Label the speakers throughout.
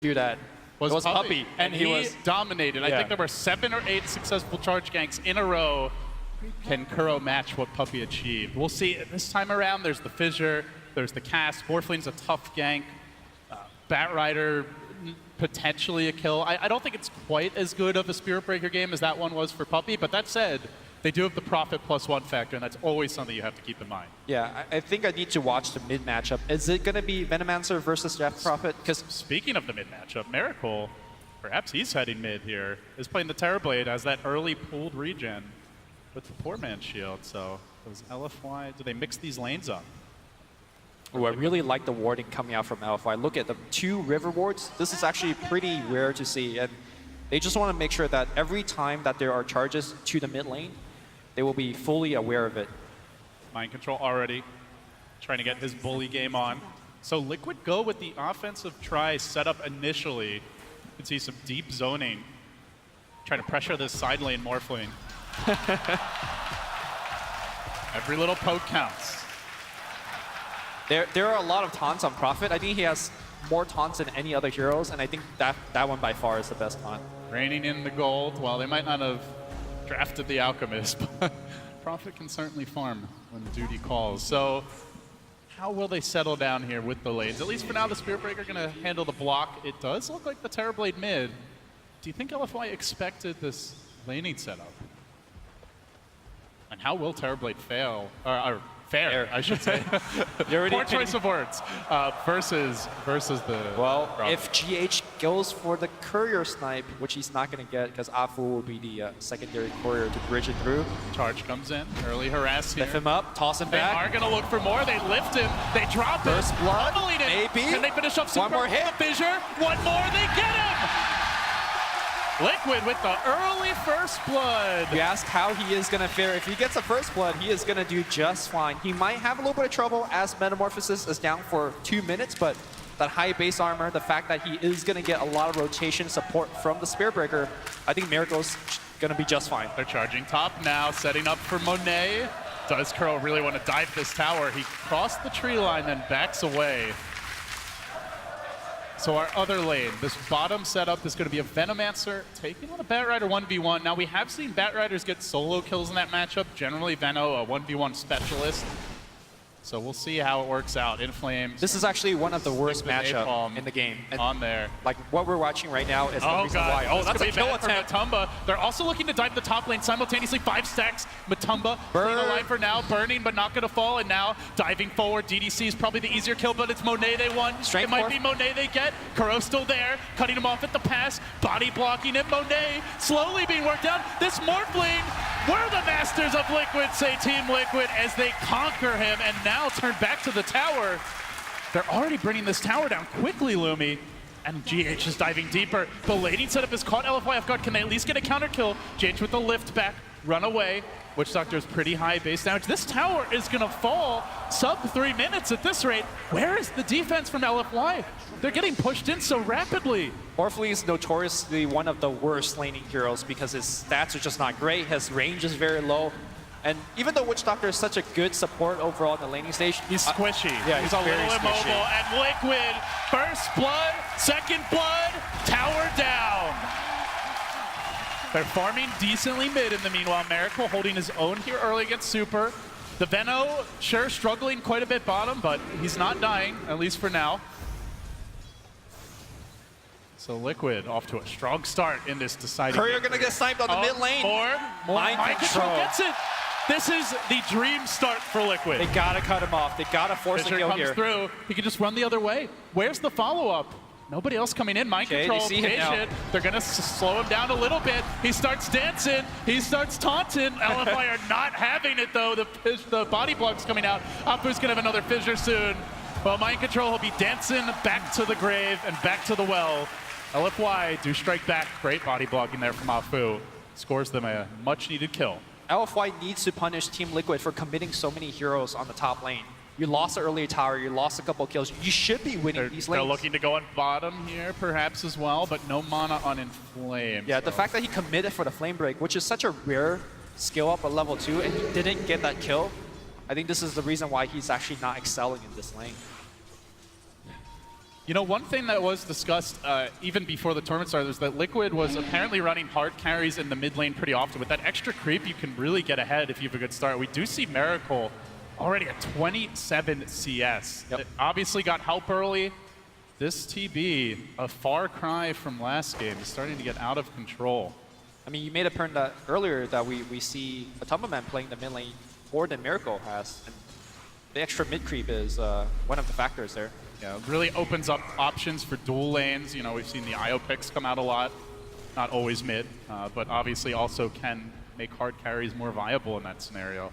Speaker 1: do that
Speaker 2: was
Speaker 1: Puppey.
Speaker 2: And he dominated. I think there were 7 or 8 successful charge ganks in a row. Can Kuro match what Puppey achieved? We'll see. This time around, there's the Fissure, there's the cast. Morphling's a tough gank. Batrider, potentially a kill. I don't think it's quite as good of a Spirit Breaker game as that one was for Puppey, but that said, they do have the Prophet +1 factor, and that's always something you have to keep in mind.
Speaker 1: Yeah, I think I need to watch the mid matchup. Is it going to be Venomancer versus Death Prophet?
Speaker 2: Because speaking of the mid matchup, Miracle, perhaps he's heading mid here, is playing the Terrorblade as that early pulled regen with the Poor Man's Shield. So does LFY, do they mix these lanes up?
Speaker 1: Oh, I really like the warding coming out from LFY. Look at the 2 river wards. This is actually pretty rare to see, and they just want to make sure that every time that there are charges to the mid lane, they will be fully aware of it.
Speaker 2: Mind control already, trying to get his bully game on. So Liquid go with the offensive try set up initially. You can see some deep zoning, trying to pressure this side lane Morphling. Every little poke counts.
Speaker 1: There are a lot of taunts on Prophet. I think he has more taunts than any other heroes, and I think that one by far is the best taunt.
Speaker 2: Raining in the gold. Well, they might not have drafted the Alchemist, but Prophet can certainly farm when duty calls. So how will they settle down here with the lanes? At least for now, the Spirit Breaker going to handle the block. It does look like the Terrorblade mid. Do you think LFY expected this laning setup? And how will Terrorblade fail? Or fare, I should say. Poor choice of words. Versus the...
Speaker 1: Well,
Speaker 2: Prophet.
Speaker 1: if GH goes for the courier snipe, which he's not going to get because Afu will be the secondary courier to bridge it through.
Speaker 2: Charge comes in, early harass here.
Speaker 1: Lift him up, toss him back.
Speaker 2: They are going to look for more. They lift him, they drop him.
Speaker 1: First blood,
Speaker 2: maybe. Can they finish off Super?
Speaker 1: One more hit.
Speaker 2: The Fissure. One more, they get him! Liquid with the early first blood.
Speaker 1: You ask how he is going to fare. If he gets a first blood, he is going to do just fine. He might have a little bit of trouble as Metamorphosis is down for 2 minutes, but that high base armor, the fact that he is going to get a lot of rotation support from the Spirit Breaker, I think Miracle's going to be just fine.
Speaker 2: They're charging top now, setting up for Monet. Does Kuro really want to dive this tower? He crossed the tree line, then backs away. So our other lane, this bottom setup is going to be a Venomancer taking on a Batrider 1v1. Now we have seen Batriders get solo kills in that matchup. Generally Veno, a 1v1 specialist. So we'll see how it works out. In Flames.
Speaker 1: This is actually one of the worst matchups in the game. And
Speaker 2: on there.
Speaker 1: Like what we're watching right now is the reason why.
Speaker 2: Oh, that's a kill attempt. Matumba. They're also looking to dive the top lane simultaneously. 5 stacks. Matumba clean alive for now. Burning, but not going to fall. And now diving forward. DDC is probably the easier kill, but it's Monet they won. It might be Monet they get. Kuro's still there. Cutting him off at the pass. Body blocking it. Monet slowly being worked down. This Morphling. We're the masters of Liquid, say Team Liquid, as they conquer him and now turn back to the tower. They're already bringing this tower down quickly, Lumi. And GH is diving deeper. The laning setup is caught LFY off guard. Can they at least get a counter kill? GH with the lift back, run away. Witch Doctor is pretty high base damage. This tower is going to fall sub 3 minutes at this rate. Where is the defense from LFY? They're getting pushed in so rapidly.
Speaker 1: Morphling is notoriously one of the worst laning heroes because his stats are just not great. His range is very low. And even though Witch Doctor is such a good support overall in the laning stage,
Speaker 2: he's squishy.
Speaker 1: Yeah,
Speaker 2: he's a little immobile.
Speaker 1: Squishy.
Speaker 2: And Liquid, first blood, second blood, tower down. They're farming decently mid in the meanwhile. Miracle holding his own here early against Super. The Veno, sure, struggling quite a bit bottom, but he's not dying, at least for now. So Liquid off to a strong start in this deciding.
Speaker 1: Courier gonna get sniped on the mid lane.
Speaker 2: Mind control gets it. This is the dream start for Liquid.
Speaker 1: They gotta cut him off. They gotta force the kill here.
Speaker 2: Through. He can just run the other way. Where's the follow-up? Nobody else coming in. Mind control, patient. They're gonna slow him down a little bit. He starts dancing. He starts taunting. LFY are not having it though. The body block's coming out. Apu's gonna have another fissure soon. Well, Mind control, he'll be dancing back to the grave and back to the well. LFY do strike back. Great body blocking there from Afu. Scores them a much needed kill.
Speaker 1: LFY needs to punish Team Liquid for committing so many heroes on the top lane. You lost the early tower, you lost a couple kills. You should be winning these lanes.
Speaker 2: They're looking to go on bottom here perhaps as well, but no mana on Inflame.
Speaker 1: Yeah, the fact that he committed for the Flame Break, which is such a rare skill up at level 2, and he didn't get that kill, I think this is the reason why he's actually not excelling in this lane.
Speaker 2: You know, one thing that was discussed even before the tournament started was that Liquid was apparently running hard carries in the mid lane pretty often. With that extra creep, you can really get ahead if you have a good start. We do see Miracle already at 27 CS.
Speaker 1: Yep.
Speaker 2: It obviously got help early. This TB, a far cry from last game, is starting to get out of control.
Speaker 1: I mean, you made a point that earlier that we see Matumba Man playing the mid lane more than Miracle has. And the extra mid creep is one of the factors there.
Speaker 2: Yeah, it really opens up options for dual lanes. You know, we've seen the IO picks come out a lot. Not always mid, but obviously also can make hard carries more viable in that scenario.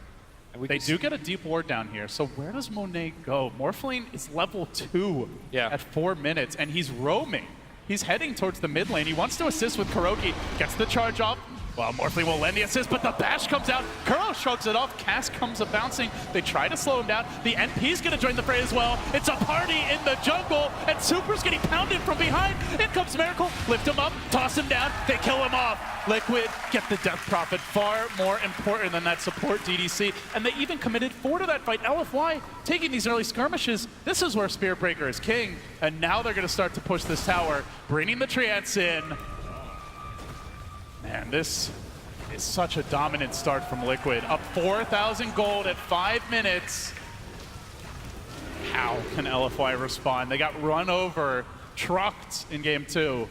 Speaker 2: And they do get a deep ward down here, so where does Monet go? Morphling is level 2 at 4 minutes, and he's roaming. He's heading towards the mid lane. He wants to assist with Kuroki, gets the charge off. Well, Morphling will lend the assist, but the bash comes out. Kuro shrugs it off. Cass comes a bouncing. They try to slow him down. The NP's going to join the fray as well. It's a party in the jungle, and Super's getting pounded from behind. In comes Miracle. Lift him up, toss him down. They kill him off. Liquid get the Death Prophet. Far more important than that support DDC. And they even committed 4 to that fight. LFY taking these early skirmishes. This is where Spirit Breaker is king. And now they're going to start to push this tower, bringing the Treants in. Man, this is such a dominant start from Liquid. Up 4,000 gold at 5 minutes. How can LFY respond? They got run over, trucked in game 2.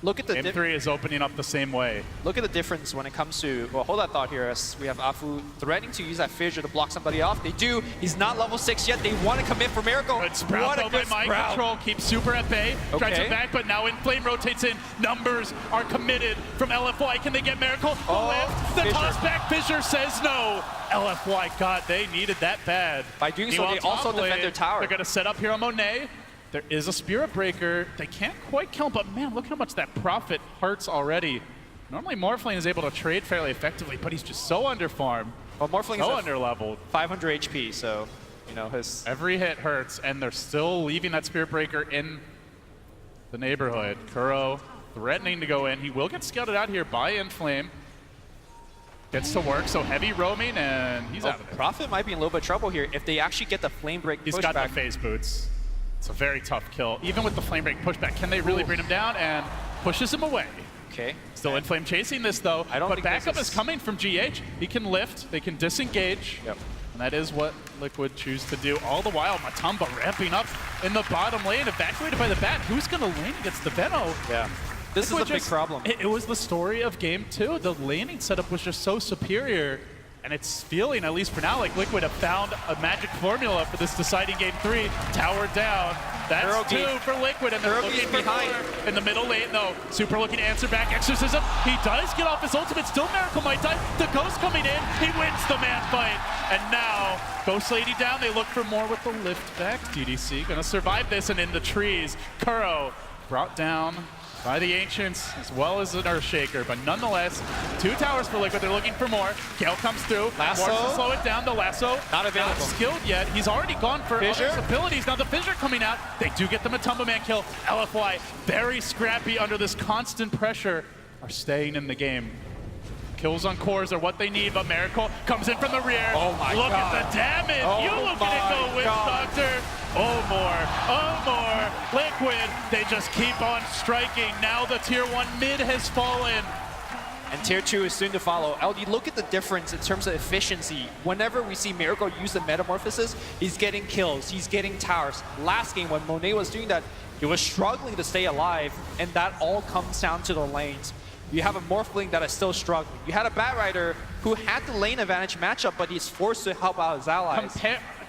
Speaker 1: Look at the
Speaker 2: game 3 is opening up the same way.
Speaker 1: Look at the difference when it comes to, well, hold that thought here as we have Afu threatening to use that fissure to block somebody off. They do. He's not level 6 yet. They want to commit for Miracle.
Speaker 2: Good sprout though by Mind Control. Keeps Super at bay. Tries to back, but now Inflame rotates in. Numbers are committed from LFY. Can they get Miracle? The toss back. Fissure says no. LFY, God, they needed that bad.
Speaker 1: By doing so, they also defend their tower.
Speaker 2: They're going to set up here on Monet. There is a Spirit Breaker. They can't quite kill him, but man, look how much that Prophet hurts already. Normally, Morphling is able to trade fairly effectively, but he's just so underfarmed.
Speaker 1: Well, Morphling
Speaker 2: so
Speaker 1: is
Speaker 2: underleveled.
Speaker 1: 500 HP, so, you know, his...
Speaker 2: Every hit hurts, and they're still leaving that Spirit Breaker in the neighborhood. Kuro threatening to go in. He will get scouted out here by Inflame. Gets to work, so heavy roaming, and he's out of there.
Speaker 1: Prophet might be in a little bit of trouble here if they actually get the Flame Break pushback.
Speaker 2: He's got the phase boots. It's a very tough kill. Even with the Flame Break pushback, can they really bring him down? And pushes him away.
Speaker 1: Okay.
Speaker 2: Still Inflame chasing this though, but backup is coming from GH. He can lift, they can disengage.
Speaker 1: Yep.
Speaker 2: And that is what Liquid choose to do. All the while, Matumba ramping up in the bottom lane, evacuated by the bat. Who's gonna lane against the Veno?
Speaker 1: Yeah. This is a big problem.
Speaker 2: It was the story of game 2. The laning setup was just so superior. And it's feeling, at least for now, like Liquid have found a magic formula for this deciding game 3. Tower down. That's 2 for Liquid, and they're looking behind in the middle lane, though. Super looking to answer back. Exorcism. He does get off his ultimate. Still Miracle might die. The Ghost coming in. He wins the man fight. And now, Ghost Lady down. They look for more with the lift back. DDC gonna survive this, and in the trees, Kuro brought down by the Ancients, as well as an Earthshaker, but nonetheless, 2 towers for Liquid. They're looking for more. Gale comes through.
Speaker 1: Lasso.
Speaker 2: Wants to slow it down. The Lasso
Speaker 1: not available.
Speaker 2: Not skilled yet. He's already gone for
Speaker 1: Fissure.
Speaker 2: other abilities. Now the Fissure coming out. They do get the Matumba Man kill. LFY, very scrappy under this constant pressure, are staying in the game. Kills on cores are what they need, but Miracle comes in from the rear.
Speaker 1: Oh my
Speaker 2: Look
Speaker 1: God.
Speaker 2: at the damage.
Speaker 1: Oh
Speaker 2: You look at it go, Witch Doctor. Oh more. Liquid, they just keep on striking. Now the tier 1 mid has fallen.
Speaker 1: And tier 2 is soon to follow. LD, look at the difference in terms of efficiency. Whenever we see Miracle use the Metamorphosis, he's getting kills, he's getting towers. Last game, when Monet was doing that, he was struggling to stay alive, and that all comes down to the lanes. You have a Morphling that is still struggling. You had a Batrider who had the lane advantage matchup, but he's forced to help out his allies.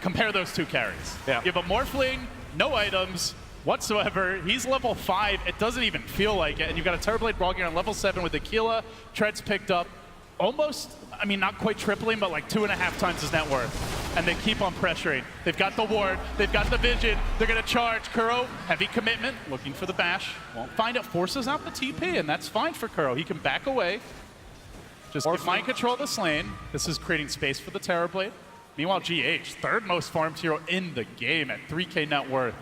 Speaker 2: Compare those 2 carries.
Speaker 1: Yeah.
Speaker 2: You have a Morphling, no items whatsoever. He's level 5. It doesn't even feel like it. And you've got a Terrorblade Brawl Gear on level 7 with Aquila. Treads picked up almost, I mean, not quite tripling, but like 2.5 times his net worth. And they keep on pressuring. They've got the ward. They've got the vision. They're going to charge. Kuro, heavy commitment, looking for the bash. Won't find it. Forces out the TP, and that's fine for Kuro. He can back away. Just give Mind Control this lane. This is creating space for the Terrorblade. Meanwhile, GH, 3rd most farmed hero in the game at 3K net worth.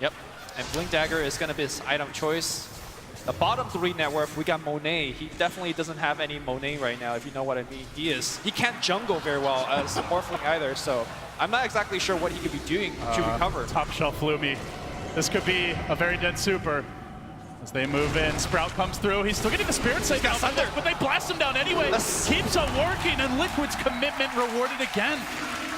Speaker 1: Yep. And Blink Dagger is going to be his item choice. The bottom 3 net worth, we got Monet. He definitely doesn't have any Monet right now, if you know what I mean. He can't jungle very well as Morphling either, so I'm not exactly sure what he could be doing to recover.
Speaker 2: Top shelf Lumi. This could be a very dead super. As they move in, Sprout comes through. He's still getting the Spirit Sight down, but they blast him down anyway. Keeps on working, and Liquid's commitment rewarded again.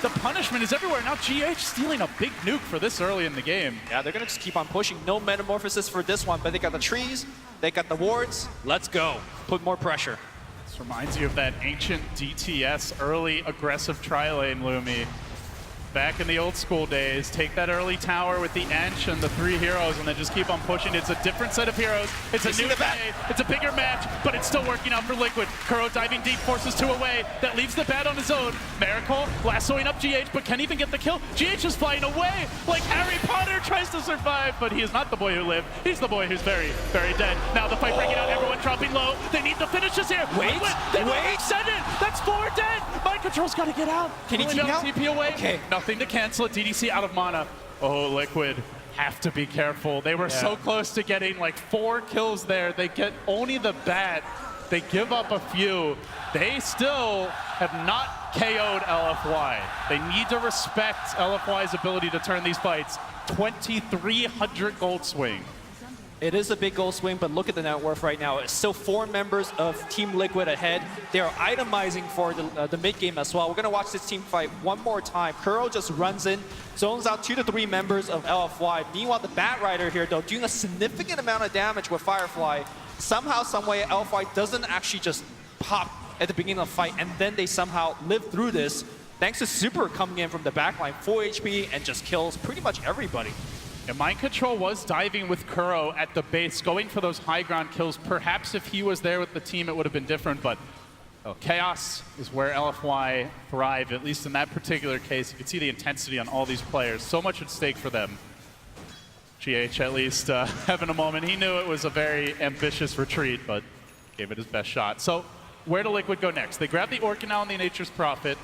Speaker 2: The punishment is everywhere. Now GH stealing a big nuke for this early in the game.
Speaker 1: Yeah, they're going to just keep on pushing. No Metamorphosis for this one, but they got the trees, they got the wards. Let's go. Put more pressure.
Speaker 2: This reminds you of that ancient DTS early aggressive tri-lane, Lumi. Back in the old school days, take that early tower with the Ench and the 3 heroes and then just keep on pushing. It's a different set of heroes. It's a new day. It's a bigger match, but it's still working out for Liquid. Kuro diving deep, forces 2 away. That leaves the bat on his own. Miracle lassoing up GH, but can even get the kill. GH is flying away like Harry Potter tries to survive, but he is not the boy who lived. He's the boy who's very, very dead. Now the fight breaking out, everyone dropping low. They need the finishes here.
Speaker 1: Wait.
Speaker 2: Send it. That's 4 dead. Mind Control's got to get out.
Speaker 1: Can he TP out?
Speaker 2: TP away.
Speaker 1: Okay.
Speaker 2: Nothing to cancel it. DDC out of mana. Oh, Liquid have to be careful. They were so close to getting like 4 kills there. They get only the bat. They give up a few. They still have not KO'd LFY. They need to respect LFY's ability to turn these fights. 2,300 gold swing.
Speaker 1: It is a big goal swing, but look at the net worth right now. It's still 4 members of Team Liquid ahead. They are itemizing for the mid game as well. We're going to watch this team fight one more time. Kuro just runs in, zones out 2 to 3 members of LFY. Meanwhile, the Bat Rider here, though, doing a significant amount of damage with Firefly. Somehow, someway, LFY doesn't actually just pop at the beginning of the fight, and then they somehow live through this, thanks to Super coming in from the backline, full HP, and just kills pretty much everybody.
Speaker 2: And Mind Control was diving with Kuro at the base, going for those high ground kills. Perhaps if he was there with the team, it would have been different, but Chaos is where LFY thrive, at least in that particular case. You can see the intensity on all these players. So much at stake for them. GH at least having a moment. He knew it was a very ambitious retreat, but gave it his best shot. So where do Liquid go next? They grab the Orca now on the Nature's Prophet.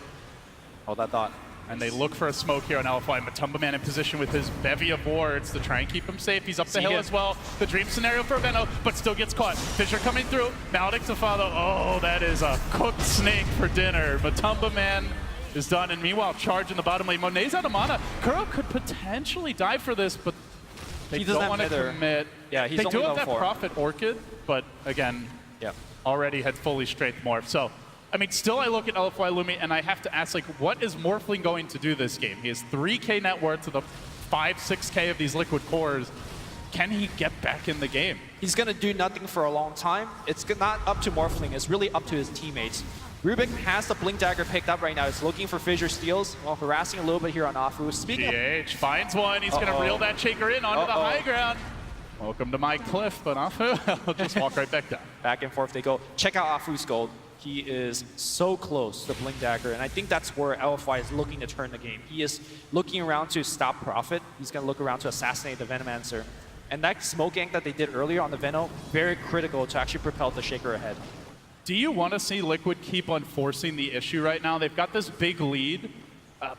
Speaker 1: Hold that thought.
Speaker 2: And they look for a smoke here on LFY. Matumba Man in position with his bevy of wards to try and keep him safe. He's up the hill as well. The dream scenario for Veno, but still gets caught. Fisher coming through. Maldic to follow. Oh, that is a cooked snake for dinner. Matumba Man is done. And meanwhile, charge in the bottom lane. Monet's out of mana. Kuro could potentially die for this, but they don't want to commit.
Speaker 1: Yeah, he's
Speaker 2: they
Speaker 1: only
Speaker 2: do have
Speaker 1: level
Speaker 2: that
Speaker 1: 4.
Speaker 2: Prophet Orchid, but again, already had fully strength morph. So, I mean, still I look at LFY Lumi and I have to ask, like, what is Morphling going to do this game? He has 3K net worth to the 5, 6K of these Liquid cores. Can he get back in the game?
Speaker 1: He's going to do nothing for a long time. It's not up to Morphling. It's really up to his teammates. Rubik has the Blink Dagger picked up right now. He's looking for fissure steals while harassing a little bit here on Afu. Speaking
Speaker 2: GH finds one. He's going to reel that Shaker in onto the high ground. Welcome to my cliff, but Afu will just walk right back down.
Speaker 1: Back and forth they go. Check out Afu's gold. He is so close to the Blink Dagger, and I think that's where LFY is looking to turn the game. He is looking around to stop Prophet. He's going to look around to assassinate the Venomancer. And that smoke gank that they did earlier on the Veno, very critical to actually propel the Shaker ahead.
Speaker 2: Do you want to see Liquid keep on forcing the issue right now? They've got this big lead,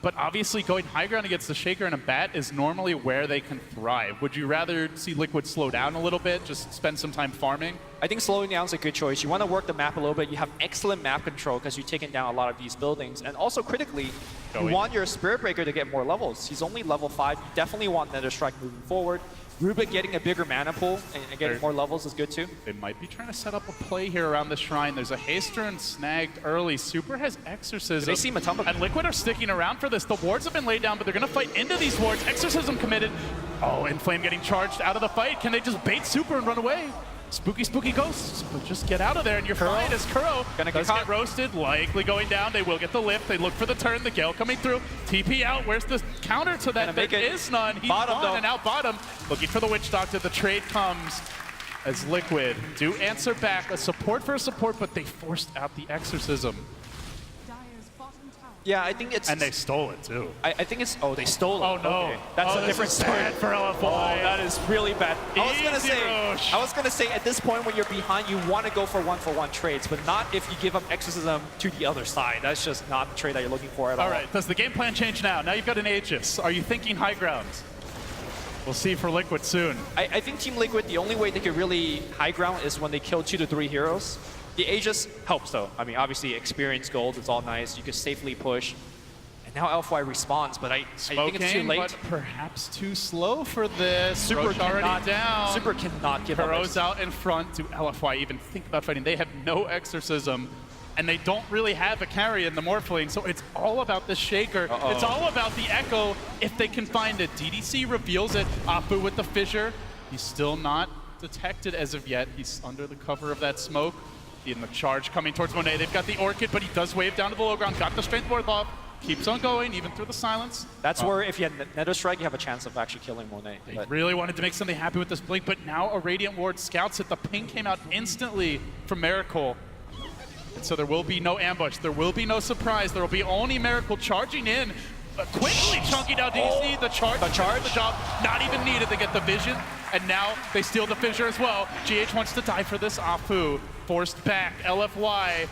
Speaker 2: but obviously going high ground against the Shaker and a Bat is normally where they can thrive. Would you rather see Liquid slow down a little bit, just spend some time farming?
Speaker 1: I think slowing down is a good choice. You want to work the map a little bit. You have excellent map control because you've taken down a lot of these buildings. And also critically, you want your Spirit Breaker to get more levels. He's only level 5. You definitely want Nether Strike moving forward. Rubik getting a bigger mana pool and getting more levels is good too.
Speaker 2: They might be trying to set up a play here around the shrine. There's a Haster snagged early. Super has Exorcism.
Speaker 1: They see Matumba.
Speaker 2: And Liquid are sticking around for this. The wards have been laid down, but they're going to fight into these wards. Exorcism committed. Oh, Inflame getting charged out of the fight. Can they just bait Super and run away? Spooky, spooky ghosts, but just get out of there and you're fine as Kuro does get roasted, likely going down. They will get the lift. They look for the turn. The Gale coming through. TP out. Where's the counter to that? There is none. He's gone and out bottom. Looking for the Witch Doctor. The trade comes as Liquid do answer back. A support for a support, but they forced out the Exorcism.
Speaker 1: Yeah, I think it's...
Speaker 2: And they stole it, too.
Speaker 1: I think it's... Oh, they stole it.
Speaker 2: Oh, no.
Speaker 1: Okay. That's a different story.
Speaker 2: For LFY.
Speaker 1: Oh, that is really bad. I was gonna say, at this point when you're behind, you want to go for one-for-one trades, but not if you give up Exorcism to the other side. That's just not the trade that you're looking for at all.
Speaker 2: All right, does the game plan change now? Now you've got an Aegis. Are you thinking high grounds? We'll see for Liquid soon.
Speaker 1: I think Team Liquid, the only way they could really high ground is when they kill 2 to 3 heroes. The Aegis helps, though. I mean, obviously, experience gold is all nice. You can safely push. And now LFY responds, but I think it's too late.
Speaker 2: But perhaps too slow for this.
Speaker 1: Super
Speaker 2: Roche already
Speaker 1: cannot,
Speaker 2: down.
Speaker 1: Super cannot give up.
Speaker 2: Kuro's out in front. Do LFY even think about fighting? They have no exorcism, and they don't really have a carry in the Morphling, so it's all about the Shaker. It's all about the Echo if they can find it. DDC reveals it. Apu with the fissure. He's still not detected as of yet. He's under the cover of that smoke. In the charge coming towards Monet. They've got the Orchid, but he does wave down to the low ground. Got the Strength Ward off. Keeps on going, even through the silence.
Speaker 1: That's where if you had Nether Strike, you have a chance of actually killing Monet.
Speaker 2: They really wanted to make something happy with this Blink, but now a Radiant Ward scouts it. The ping came out instantly from Miracle. And so there will be no ambush. There will be no surprise. There will be only Miracle charging in. Quickly chunking down DDC. The charge. The job. Not even needed. They get the vision. And now they steal the fissure as well. GH wants to die for this. Apu forced back. LFY.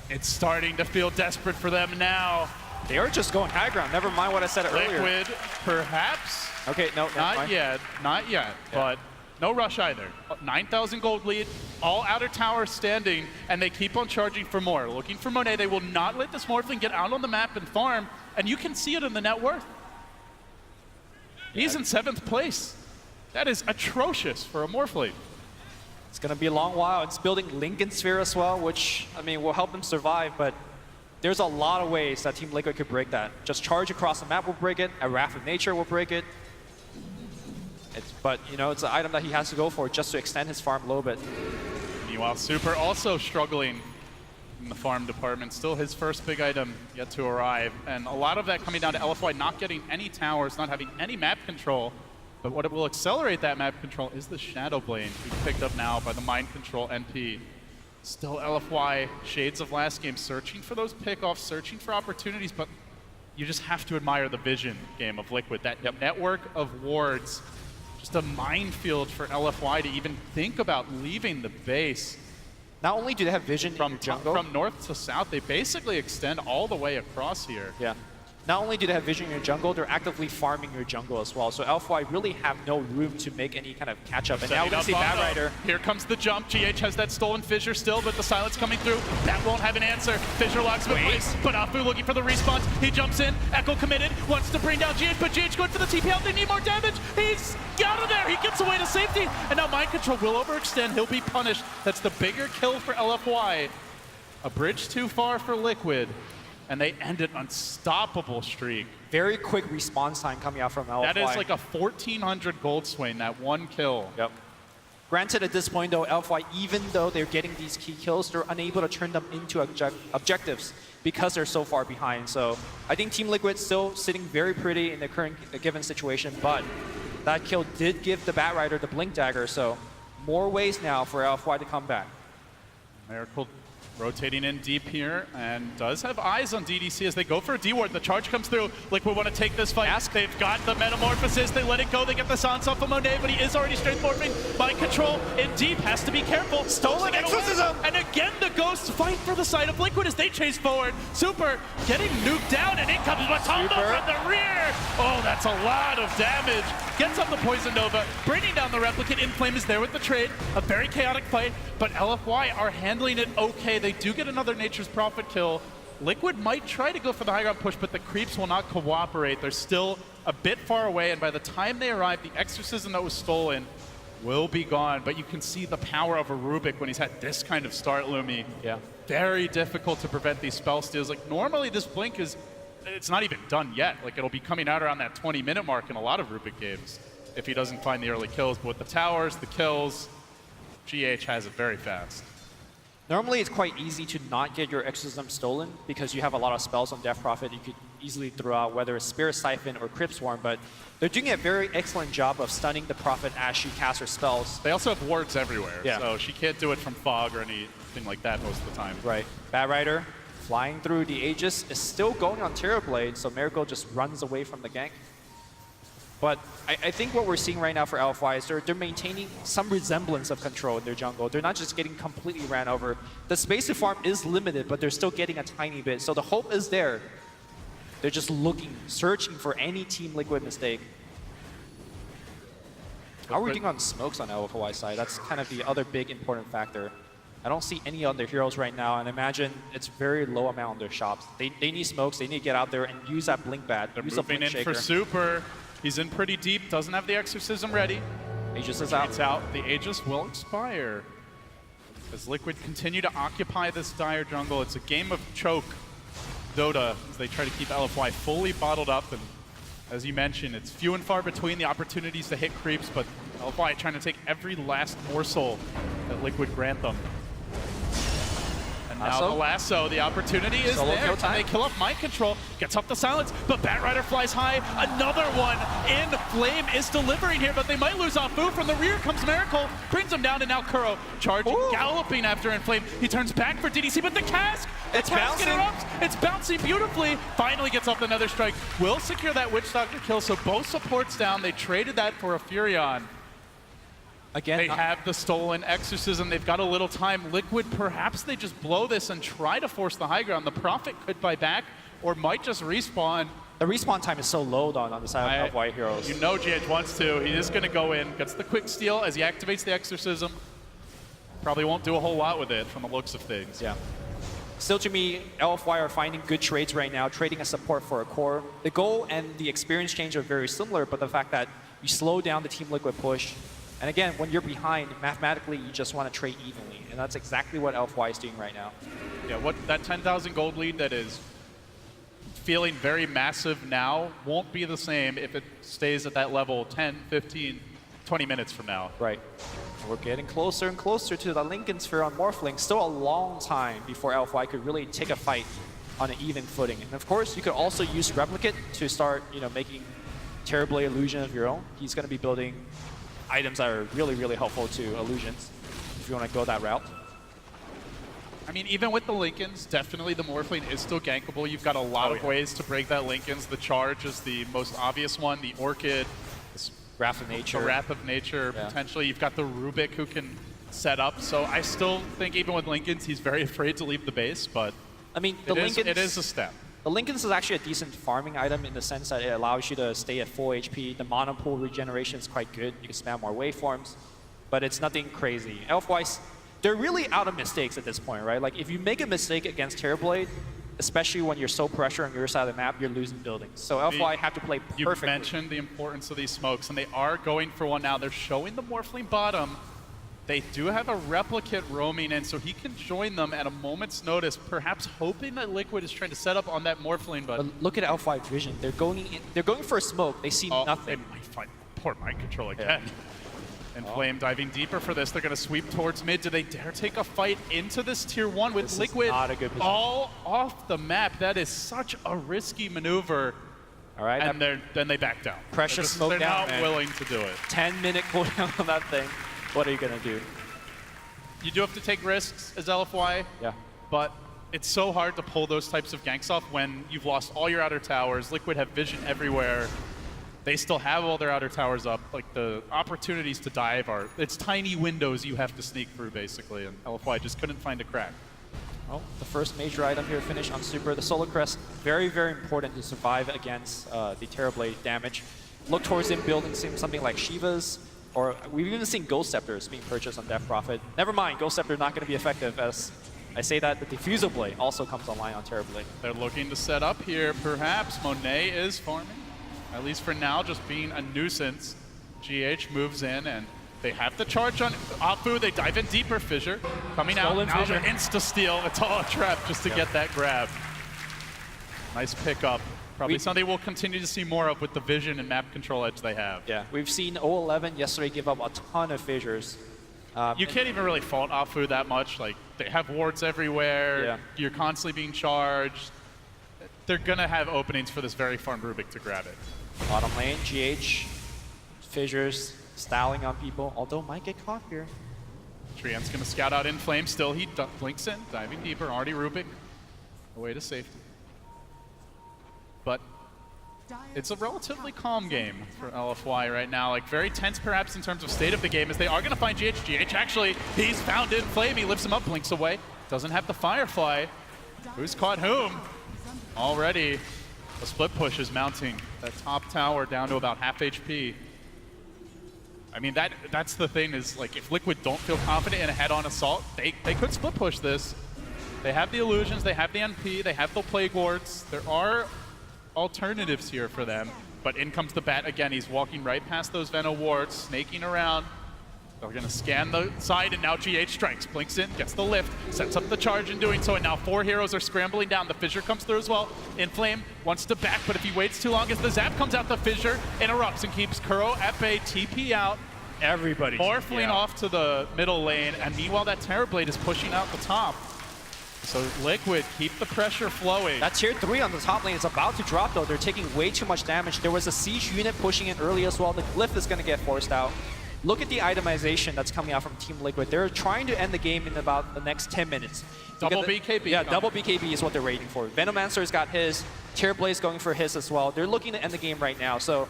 Speaker 2: It's starting to feel desperate for them now.
Speaker 1: They are just going high ground. Never mind what I said earlier.
Speaker 2: Liquid, perhaps.
Speaker 1: Okay, no,
Speaker 2: not yet. Not yet. Yeah. But no rush either. 9,000 gold lead. All outer towers standing, and they keep on charging for more. Looking for Monet. They will not let this Morphling get out on the map and farm, and you can see it in the net worth. He's in 7th place. That is atrocious for a Morphling.
Speaker 1: It's going to be a long while. It's building Lincoln Sphere as well, which, I mean, will help them survive, but there's a lot of ways that Team Liquid could break that. Just charge across the map will break it. A Wrath of Nature will break it. But, you know, it's an item that he has to go for just to extend his farm a little bit.
Speaker 2: Meanwhile, Super also struggling in the farm department. Still his first big item yet to arrive. And a lot of that coming down to LFY not getting any towers, not having any map control. But what it will accelerate that map control is the Shadow Blade, who's picked up now by the Mind Control NP. Still LFY, shades of last game, searching for those pickoffs, searching for opportunities, but you just have to admire the vision game of Liquid. That network of wards, just a minefield for LFY to even think about leaving the base.
Speaker 1: Not only do they have vision from jungle,
Speaker 2: from north to south, they basically extend all the way across here.
Speaker 1: Yeah. Not only do they have vision in your jungle, they're actively farming your jungle as well. So LFY really have no room to make any kind of catch-up. And now we're going to see Bat Rider.
Speaker 2: Here comes the jump. GH has that stolen fissure still, but the silence coming through. That won't have an answer. Fissure locks him in place, but Apu looking for the respawn. He jumps in. Echo committed. Wants to bring down GH, but GH going for the TP out. They need more damage. He's out of there. He gets away to safety. And now Mind Control will overextend. He'll be punished. That's the bigger kill for LFY. A bridge too far for Liquid. And they end an unstoppable streak.
Speaker 1: Very quick response time coming out from LFY.
Speaker 2: That is like a 1,400 gold swing, that one kill.
Speaker 1: Yep. Granted, at this point, though, LFY, even though they're getting these key kills, they're unable to turn them into objectives because they're so far behind. So I think Team Liquid still sitting very pretty in the current given situation, but that kill did give the Bat Rider the Blink Dagger, so more ways now for LFY to come back.
Speaker 2: Miracle rotating in deep here, and does have eyes on DDC as they go for a D-ward. The charge comes through. Liquid want to take this fight. They've got the Metamorphosis. They let it go. They get the silence off of Monet, but he is already strength morphing. Mind Control in deep. Has to be careful. Stolen Exorcism! And again, the Ghosts fight for the side of Liquid as they chase forward. Super getting nuked down, and in comes Matumba from the rear. Oh, that's a lot of damage. Gets up the Poison Nova, bringing down the Replicant. Inflame is there with the trade. A very chaotic fight, but LFY are handling it okay. They do get another Nature's Prophet kill. Liquid might try to go for the high ground push, but the creeps will not cooperate. They're still a bit far away, and by the time they arrive, the Exorcism that was stolen will be gone. But you can see the power of a Rubik when he's had this kind of start, Lumi.
Speaker 1: Yeah.
Speaker 2: Very difficult to prevent these spell steals. Like, normally this Blink is, it's not even done yet. Like, it'll be coming out around that 20-minute mark in a lot of Rubik games if he doesn't find the early kills. But with the towers, the kills, GH has it very fast.
Speaker 1: Normally, it's quite easy to not get your Exorcism stolen because you have a lot of spells on Death Prophet you could easily throw out, whether it's Spirit Siphon or Crypt Swarm, but they're doing a very excellent job of stunning the Prophet as she casts her spells.
Speaker 2: They also have wards everywhere, so she can't do it from fog or anything like that most of the time.
Speaker 1: Right. Bat Rider flying through the Aegis is still going on Terror Blade, so Miracle just runs away from the gank. But I think what we're seeing right now for LFY is they're maintaining some resemblance of control in their jungle. They're not just getting completely ran over. The space to farm is limited, but they're still getting a tiny bit. So the hope is there. They're just looking, searching for any Team Liquid mistake. How are we doing on smokes on LFY side? That's kind of the other big important factor. I don't see any other heroes right now, and imagine it's very low amount on their shops. They need smokes, they need to get out there and use that blink bat.
Speaker 2: They're
Speaker 1: use
Speaker 2: moving in
Speaker 1: shaker.
Speaker 2: for Super. He's in pretty deep, doesn't have the Exorcism ready.
Speaker 1: Aegis is out.
Speaker 2: It's out. The Aegis will expire. As Liquid continue to occupy this dire jungle, it's a game of choke Dota as they try to keep LFY fully bottled up. And as you mentioned, it's few and far between the opportunities to hit creeps, but LFY trying to take every last morsel that Liquid grant them. And now the lasso, the opportunity is
Speaker 1: Solo
Speaker 2: there.
Speaker 1: kill time.
Speaker 2: They kill up Mind Control, gets up the silence, but Batrider flies high. Another one in Flame is delivering here, but they might lose Afu. From the rear comes Miracle, brings him down, and now Kuro charging, galloping after Inflame. He turns back for DDC, but the cask interrupts. It's bouncing beautifully. Finally gets up another strike. Will secure that Witch Doctor kill, so both supports down. They traded that for a Furion.
Speaker 1: Again,
Speaker 2: They have the stolen Exorcism. They've got a little time. Liquid, perhaps they just blow this and try to force the high ground. The Prophet could buy back or might just respawn.
Speaker 1: the respawn time is so low on the side of White Heroes.
Speaker 2: You know GH wants to. He is going to go in, gets the quick steal as he activates the Exorcism. Probably won't do a whole lot with it from the looks of things.
Speaker 1: Yeah. Still, to me, LFY are finding good trades right now, trading a support for a core. The goal and the experience change are very similar, but the fact that you slow down the Team Liquid push, and again, when you're behind, mathematically, you just want to trade evenly, and that's exactly what LFY is doing right now.
Speaker 2: Yeah, what that 10,000 gold lead that is feeling very massive now won't be the same if it stays at that level 10, 15, 20 minutes from now.
Speaker 1: Right. We're getting closer and closer to the Lincoln Sphere on Morphling. Still a long time before LFY could really take a fight on an even footing. And of course, you could also use Replicate to start, making Terribly Illusion of your own. He's going to be building items that are really, really helpful to Illusions if you want to go that route.
Speaker 2: I mean, even with the Lincolns, definitely the Morphling is still gankable. You've got a lot of ways to break that Lincolns. The Charge is the most obvious one. The Orchid,
Speaker 1: Wrath of Nature.
Speaker 2: the Wrath of Nature, potentially. You've got the Rubik who can set up. So I still think even with Lincolns, he's very afraid to leave the base, but
Speaker 1: I mean,
Speaker 2: it is a step.
Speaker 1: The Lincolns is actually a decent farming item in the sense that it allows you to stay at full HP. The mana pool regeneration is quite good. You can spam more waveforms, but it's nothing crazy. LFY, they're really out of mistakes at this point, right? Like, if you make a mistake against Terrorblade, especially when you're so pressured on your side of the map, you're losing buildings. So LFY have to play perfectly.
Speaker 2: You mentioned the importance of these smokes, and they are going for one now. They're showing the Morphling bottom. They do have a Replicate roaming in, so he can join them at a moment's notice, perhaps hoping that Liquid is trying to set up on that Morphling. But
Speaker 1: look at LFY vision. They're going for a smoke. They see nothing.
Speaker 2: They might find poor Mind Control again. And Flame diving deeper for this. They're going to sweep towards mid. Do they dare take a fight into this tier 1 with
Speaker 1: This
Speaker 2: Liquid
Speaker 1: is not a good position.
Speaker 2: all off the map? That is such a risky maneuver.
Speaker 1: All right.
Speaker 2: And then they back down.
Speaker 1: Precious smoke
Speaker 2: they're
Speaker 1: down,
Speaker 2: not
Speaker 1: man.
Speaker 2: willing to do it.
Speaker 1: 10-minute cooldown on that thing. What are you going to do?
Speaker 2: You do have to take risks as LFY.
Speaker 1: Yeah.
Speaker 2: But it's so hard to pull those types of ganks off when you've lost all your outer towers. Liquid have vision everywhere. They still have all their outer towers up. Like, the opportunities to dive it's tiny windows you have to sneak through, basically, and LFY just couldn't find a crack.
Speaker 1: Well, the first major item here finish on Super. The Solar Crest, very, very important to survive against the Terrorblade damage. Look towards him building something like Shiva's, or we've even seen Ghost Scepters being purchased on Death Prophet. Never mind, Ghost Scepter not going to be effective, as I say that the Diffusal Blade also comes online on Terrorblade.
Speaker 2: They're looking to set up here, perhaps. Monet is farming, at least for now, just being a nuisance. GH moves in, and they have the charge on Afu. They dive in deeper. Fissure coming
Speaker 1: Stolen
Speaker 2: out. Now
Speaker 1: Fissure.
Speaker 2: the insta-steal. It's all a trap just to get that grab. Nice pickup. Probably something we'll continue to see more of with the vision and map control edge they have.
Speaker 1: Yeah, we've seen 011 yesterday give up a ton of fissures.
Speaker 2: You can't even really fault Afu that much. Like, they have wards everywhere.
Speaker 1: Yeah.
Speaker 2: You're constantly being charged. They're going to have openings for this very farmed Rubik to grab it.
Speaker 1: Bottom lane, GH, fissures, styling on people, although might get caught here.
Speaker 2: Trien's going to scout out in flame. Still, he blinks in, diving deeper. Already Rubik away to safety. But it's a relatively calm game for LFY right now. Like, very tense perhaps in terms of state of the game, as they are going to find GH. GH actually, he's found in flame. He lifts him up, blinks away. Doesn't have the Firefly. Who's caught whom? Already, a split push is mounting. That top tower down to about half HP. I mean, that's the thing is, like, if Liquid don't feel confident in a head-on assault, they could split push this. They have the illusions, they have the NP, they have the plague wards. There are alternatives here for them, but in comes the bat again. He's walking right past those Veno wards, snaking around. They're gonna scan the side, and now GH strikes. Blinks in, gets the lift, sets up the charge in doing so, and now 4 heroes are scrambling down. The Fissure comes through as well. Inflame wants to back, but if he waits too long, as the Zap comes out, the Fissure interrupts and keeps Kuro at bay. TP out.
Speaker 3: Everybody.
Speaker 2: Morphling off to the middle lane, and meanwhile that Terrorblade is pushing out the top. So Liquid, keep the pressure flowing.
Speaker 1: That tier 3 on the top lane is about to drop though. They're taking way too much damage. There was a siege unit pushing in early as well. The glyph is going to get forced out. Look at the itemization that's coming out from Team Liquid. They're trying to end the game in about the next 10 minutes.
Speaker 2: Double BKB.
Speaker 1: Yeah, double BKB is what they're waiting for. Venomancer's got his. Terrorblade's going for his as well. They're looking to end the game right now. So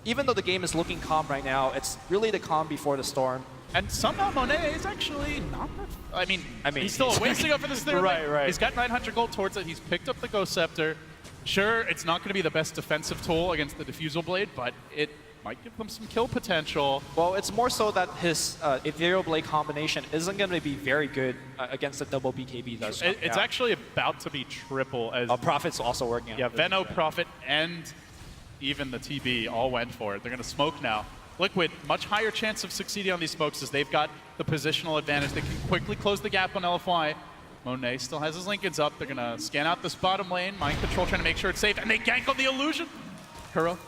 Speaker 1: even though the game is looking calm right now, it's really the calm before the storm.
Speaker 2: And somehow Monet is actually not that... I mean he's still wasting up for this third lane.
Speaker 3: Right.
Speaker 2: He's got 900 gold towards it. He's picked up the Ghost Scepter. Sure, it's not going to be the best defensive tool against the Diffusal Blade, but it might give them some kill potential.
Speaker 1: Well, it's more so that his Ethereal Blade combination isn't going to be very good against the double BKB.
Speaker 2: It's actually about to be triple. As
Speaker 1: Prophet's also working on it.
Speaker 2: Yeah, Veno, Prophet, and even the TB all went for it. They're going to smoke now. Liquid, much higher chance of succeeding on these smokes as they've got the positional advantage. They can quickly close the gap on LFY. Monet still has his Lincolns up. They're going to scan out this bottom lane. Mind control trying to make sure it's safe, and they gank on the illusion. Kuro.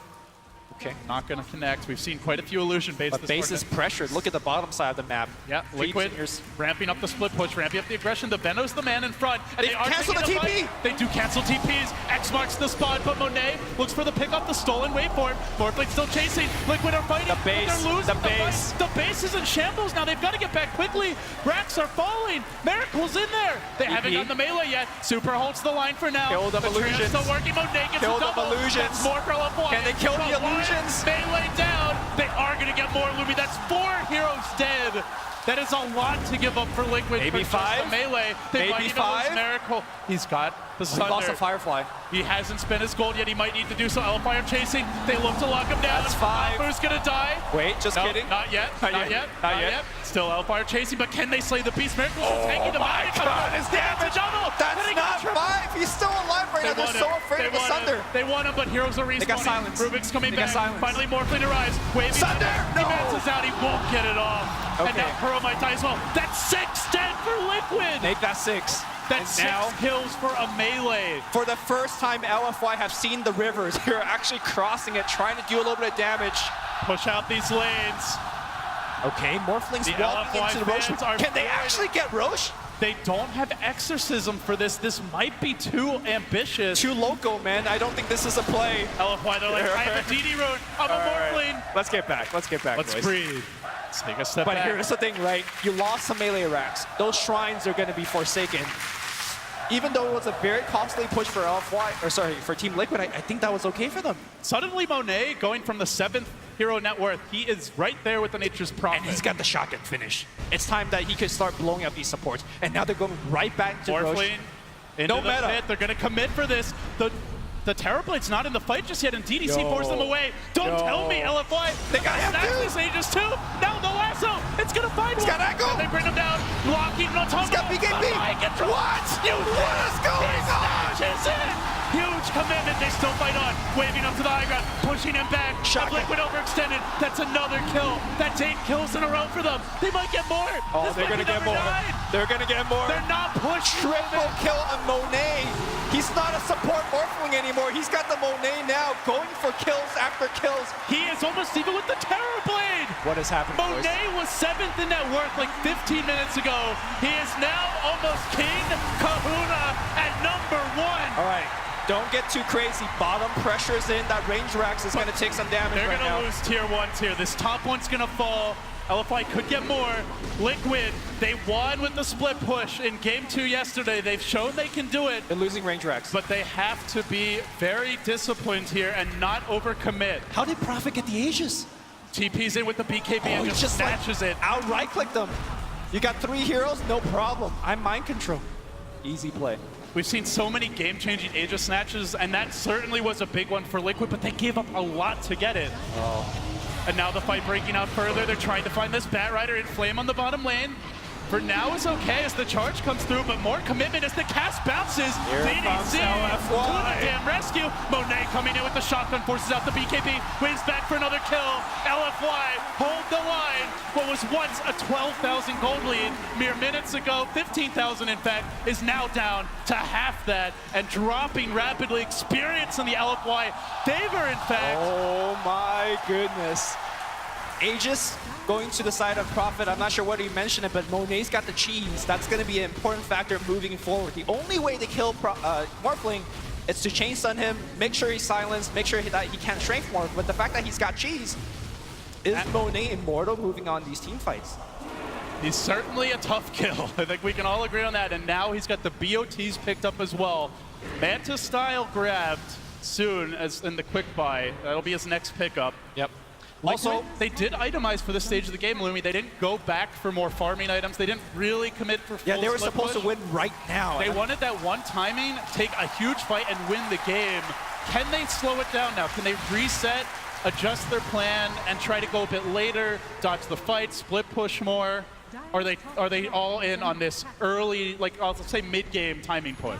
Speaker 1: Okay.
Speaker 2: Not going to connect. We've seen quite a few illusion baits.
Speaker 1: But base is pressured. Look at the bottom side of the map.
Speaker 2: Yeah, Liquid ramping up the split push, ramping up the aggression. The Veno's the man in front.
Speaker 1: And they cancel the TP!
Speaker 2: They do cancel TPs. X marks the spot, but Monet looks for the pick up the stolen waveform. Morphblade still chasing. Liquid are fighting.
Speaker 1: The base.
Speaker 2: But they're losing
Speaker 1: the base.
Speaker 2: The base is in shambles now. They've got to get back quickly. Racks are falling. Miracle's in there. They haven't gotten the melee yet. Super holds the line for now.
Speaker 1: Kill the illusions.
Speaker 2: Still working. Monet gets
Speaker 1: Kill
Speaker 2: a double.
Speaker 1: the illusions.
Speaker 2: That's more for LFY.
Speaker 1: Can they kill the illusions?
Speaker 2: Melee down. They are going to get more Lumi. That's 4 heroes dead. That is a lot to give up for Liquid.
Speaker 1: Maybe
Speaker 2: for
Speaker 1: 5?
Speaker 2: The melee. They
Speaker 1: Maybe
Speaker 2: might
Speaker 1: 5?
Speaker 2: Miracle. He's got the Sunder.
Speaker 1: He lost a Firefly.
Speaker 2: He hasn't spent his gold yet. He might need to do so. LFY are chasing. They look to lock him down.
Speaker 1: That's 5.
Speaker 2: Who's going to die?
Speaker 1: Wait, just
Speaker 2: No,
Speaker 1: kidding.
Speaker 2: Not yet. Not yet. Still LFY are chasing, but can they slay the beast? Miracle's taking him out.
Speaker 1: God, his damage. That's not 5. He's still alive right now. They're so afraid of the Sunder.
Speaker 2: They want him, but heroes are respawning.
Speaker 1: They got silence.
Speaker 2: Rubik's coming
Speaker 1: They
Speaker 2: back.
Speaker 1: got silence.
Speaker 2: Finally, Morphling arrives. Waving.
Speaker 1: Sunder!
Speaker 2: He
Speaker 1: No!
Speaker 2: bounces out. He won't get it off.
Speaker 1: Okay.
Speaker 2: And now Kuro might die as well. That's 6 dead for Liquid.
Speaker 1: Make that 6.
Speaker 2: That's 6
Speaker 1: now,
Speaker 2: kills for a melee.
Speaker 1: for the first time, LFY have seen the rivers. They're actually crossing it, trying to do a little bit of damage.
Speaker 2: Push out these lanes.
Speaker 1: Okay, Morphling's
Speaker 2: The
Speaker 1: walking
Speaker 2: LFY
Speaker 1: into the Roche.
Speaker 2: fans are
Speaker 1: Can they
Speaker 2: bored.
Speaker 1: actually get Roche?
Speaker 2: They don't have Exorcism for this. This might be too ambitious.
Speaker 1: Too loco, man. I don't think this is a play.
Speaker 2: LFY, they're like, I have a DD rune. I'm a Morphling.
Speaker 1: Let's get back. Let's get back,
Speaker 2: Let's
Speaker 1: boys.
Speaker 2: breathe. Let's take a step
Speaker 1: But
Speaker 2: back.
Speaker 1: here's the thing, right? You lost some melee racks. Those shrines are going to be forsaken. Even though it was a very costly push for for Team Liquid, I think that was okay for them.
Speaker 2: Suddenly, Monet going from the 7th hero net worth, he is right there with the Nature's Prophet.
Speaker 1: And he's got the shotgun finish. It's time that he could start blowing up these supports. And now they're going right back to Roche.
Speaker 2: Morphling into
Speaker 1: No
Speaker 2: the
Speaker 1: meta.
Speaker 2: pit. They're going to commit for this. The Terrorblade's not in the fight just yet, and DDC forced them away. Don't tell me, LFY.
Speaker 1: They got him too.
Speaker 2: This Aegis too. Now the lasso. It's going to find
Speaker 1: He's got Echo.
Speaker 2: And they bring him down. Blocking Matumbo.
Speaker 1: He's got BKB. What? What is going on?
Speaker 2: Huge commitment. They still fight on. Waving up to the high ground. Pushing him back.
Speaker 1: Shotgun.
Speaker 2: Liquid overextended. That's another kill. That's 8 kills in a row for them. They might get more.
Speaker 1: Oh,
Speaker 2: This
Speaker 1: they're
Speaker 2: might
Speaker 1: going to
Speaker 2: be
Speaker 1: get
Speaker 2: number
Speaker 1: more.
Speaker 2: 9.
Speaker 1: They're going to get more.
Speaker 2: They're not pushed.
Speaker 1: Triple kill on Monet. He's not a support Morphling anymore. He's got the Monet now, going for kills after kills.
Speaker 2: He is almost even with the Terrorblade.
Speaker 1: What has happened, boys?
Speaker 2: Monet was 7th in net worth like 15 minutes ago. He is now almost King Kahuna at number 1.
Speaker 1: All right, don't get too crazy. Bottom pressure's in. That range racks is going to take some damage
Speaker 2: They're
Speaker 1: right
Speaker 2: going
Speaker 1: now.
Speaker 2: to lose tier 1 tier. This top one's going to fall. LFY could get more. Liquid, they won with the split push in game 2 yesterday. They've shown they can do it.
Speaker 1: They're losing range racks.
Speaker 2: But they have to be very disciplined here and not overcommit.
Speaker 1: How did Prophet get the Aegis?
Speaker 2: TP's in with the BKB and
Speaker 1: he
Speaker 2: just snatches it.
Speaker 1: Out right-click them. You got 3 heroes? No problem. I'm mind control. Easy play.
Speaker 2: We've seen so many game-changing Aegis snatches, and that certainly was a big one for Liquid, but they gave up a lot to get it. And now the fight breaking out further. They're trying to find this Batrider in Flame on the bottom lane. For now, it's okay as the charge comes through, but more commitment as the cast bounces. DDC to the damn rescue. Monet coming in with the shotgun, forces out the BKB, wins back for another kill. LFY hold the line. What was once a 12,000 gold lead mere minutes ago, 15,000 in fact, is now down to half that and dropping rapidly. Experience in the LFY favor, in fact.
Speaker 1: Oh my goodness. Aegis going to the side of Prophet. I'm not sure what he mentioned it, but Monet's got the cheese. That's going to be an important factor moving forward. The only way to kill Morphling is to chain stun him, make sure he's silenced, make sure that he can't strength morph. But the fact that he's got cheese, is Monet immortal moving on these team fights?
Speaker 2: He's certainly a tough kill. I think we can all agree on that. And now he's got the BOTs picked up as well. Manta style grabbed soon as in the quick buy. That'll be his next pickup.
Speaker 1: Yep.
Speaker 2: Also, they did itemize for this stage of the game, Lumi. They didn't go back for more farming items. They didn't really commit for full
Speaker 1: Yeah, they were supposed
Speaker 2: push.
Speaker 1: to win right now.
Speaker 2: They wanted that one timing, take a huge fight, and win the game. Can they slow it down now? Can they reset, adjust their plan, and try to go a bit later, dodge the fight, split push more? Are they all in on this early, like I'll say mid-game timing push?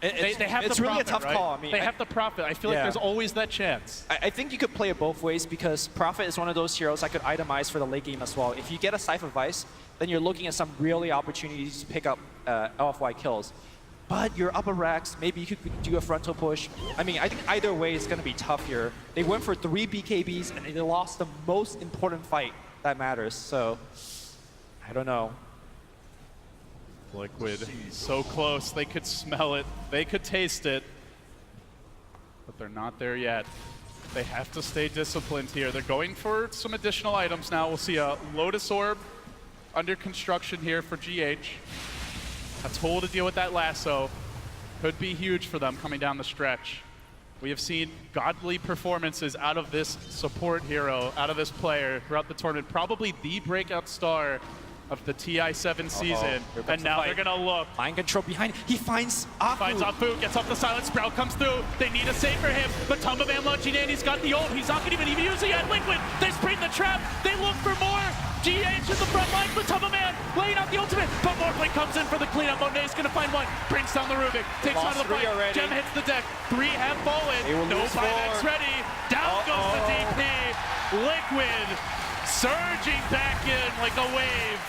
Speaker 2: They have
Speaker 1: it's
Speaker 2: the
Speaker 1: really
Speaker 2: profit,
Speaker 1: a tough
Speaker 2: right?
Speaker 1: call. I mean,
Speaker 2: they have the profit. I feel like there's always that chance.
Speaker 1: I think you could play it both ways because Prophet is one of those heroes that could itemize for the late game as well. If you get a Scythe of Vice, then you're looking at some really opportunities to pick up LFY kills. But your upper racks, maybe you could do a frontal push. I mean, I think either way is going to be tough here. They went for 3 BKBs and they lost the most important fight that matters. So, I don't know.
Speaker 2: Liquid, so close. They could smell it. They could taste it. But they're not there yet. They have to stay disciplined here. They're going for some additional items now. We'll see a Lotus Orb under construction here for GH. A tool to deal with that lasso. Could be huge for them coming down the stretch. We have seen godly performances out of this support hero, out of this player throughout the tournament. Probably the breakout star of the TI7 season, and now they're gonna look.
Speaker 1: Mind control behind. He finds Afu.
Speaker 2: Finds Afu, gets off the silent. Sprout comes through. They need a save for him, but Tumbaman launching in. He's got the ult. He's not gonna even use it yet. Liquid, they spring the trap. They look for more. GH in the front line with Tumbaman laying out the ultimate, but Morphling comes in for the cleanup. Monet's gonna find one. Brings down the Rubik. Takes on the fight.
Speaker 1: Already.
Speaker 2: Gem hits the deck. 3 have fallen. No 5x ready. Down goes the DP. Liquid surging back in like a wave.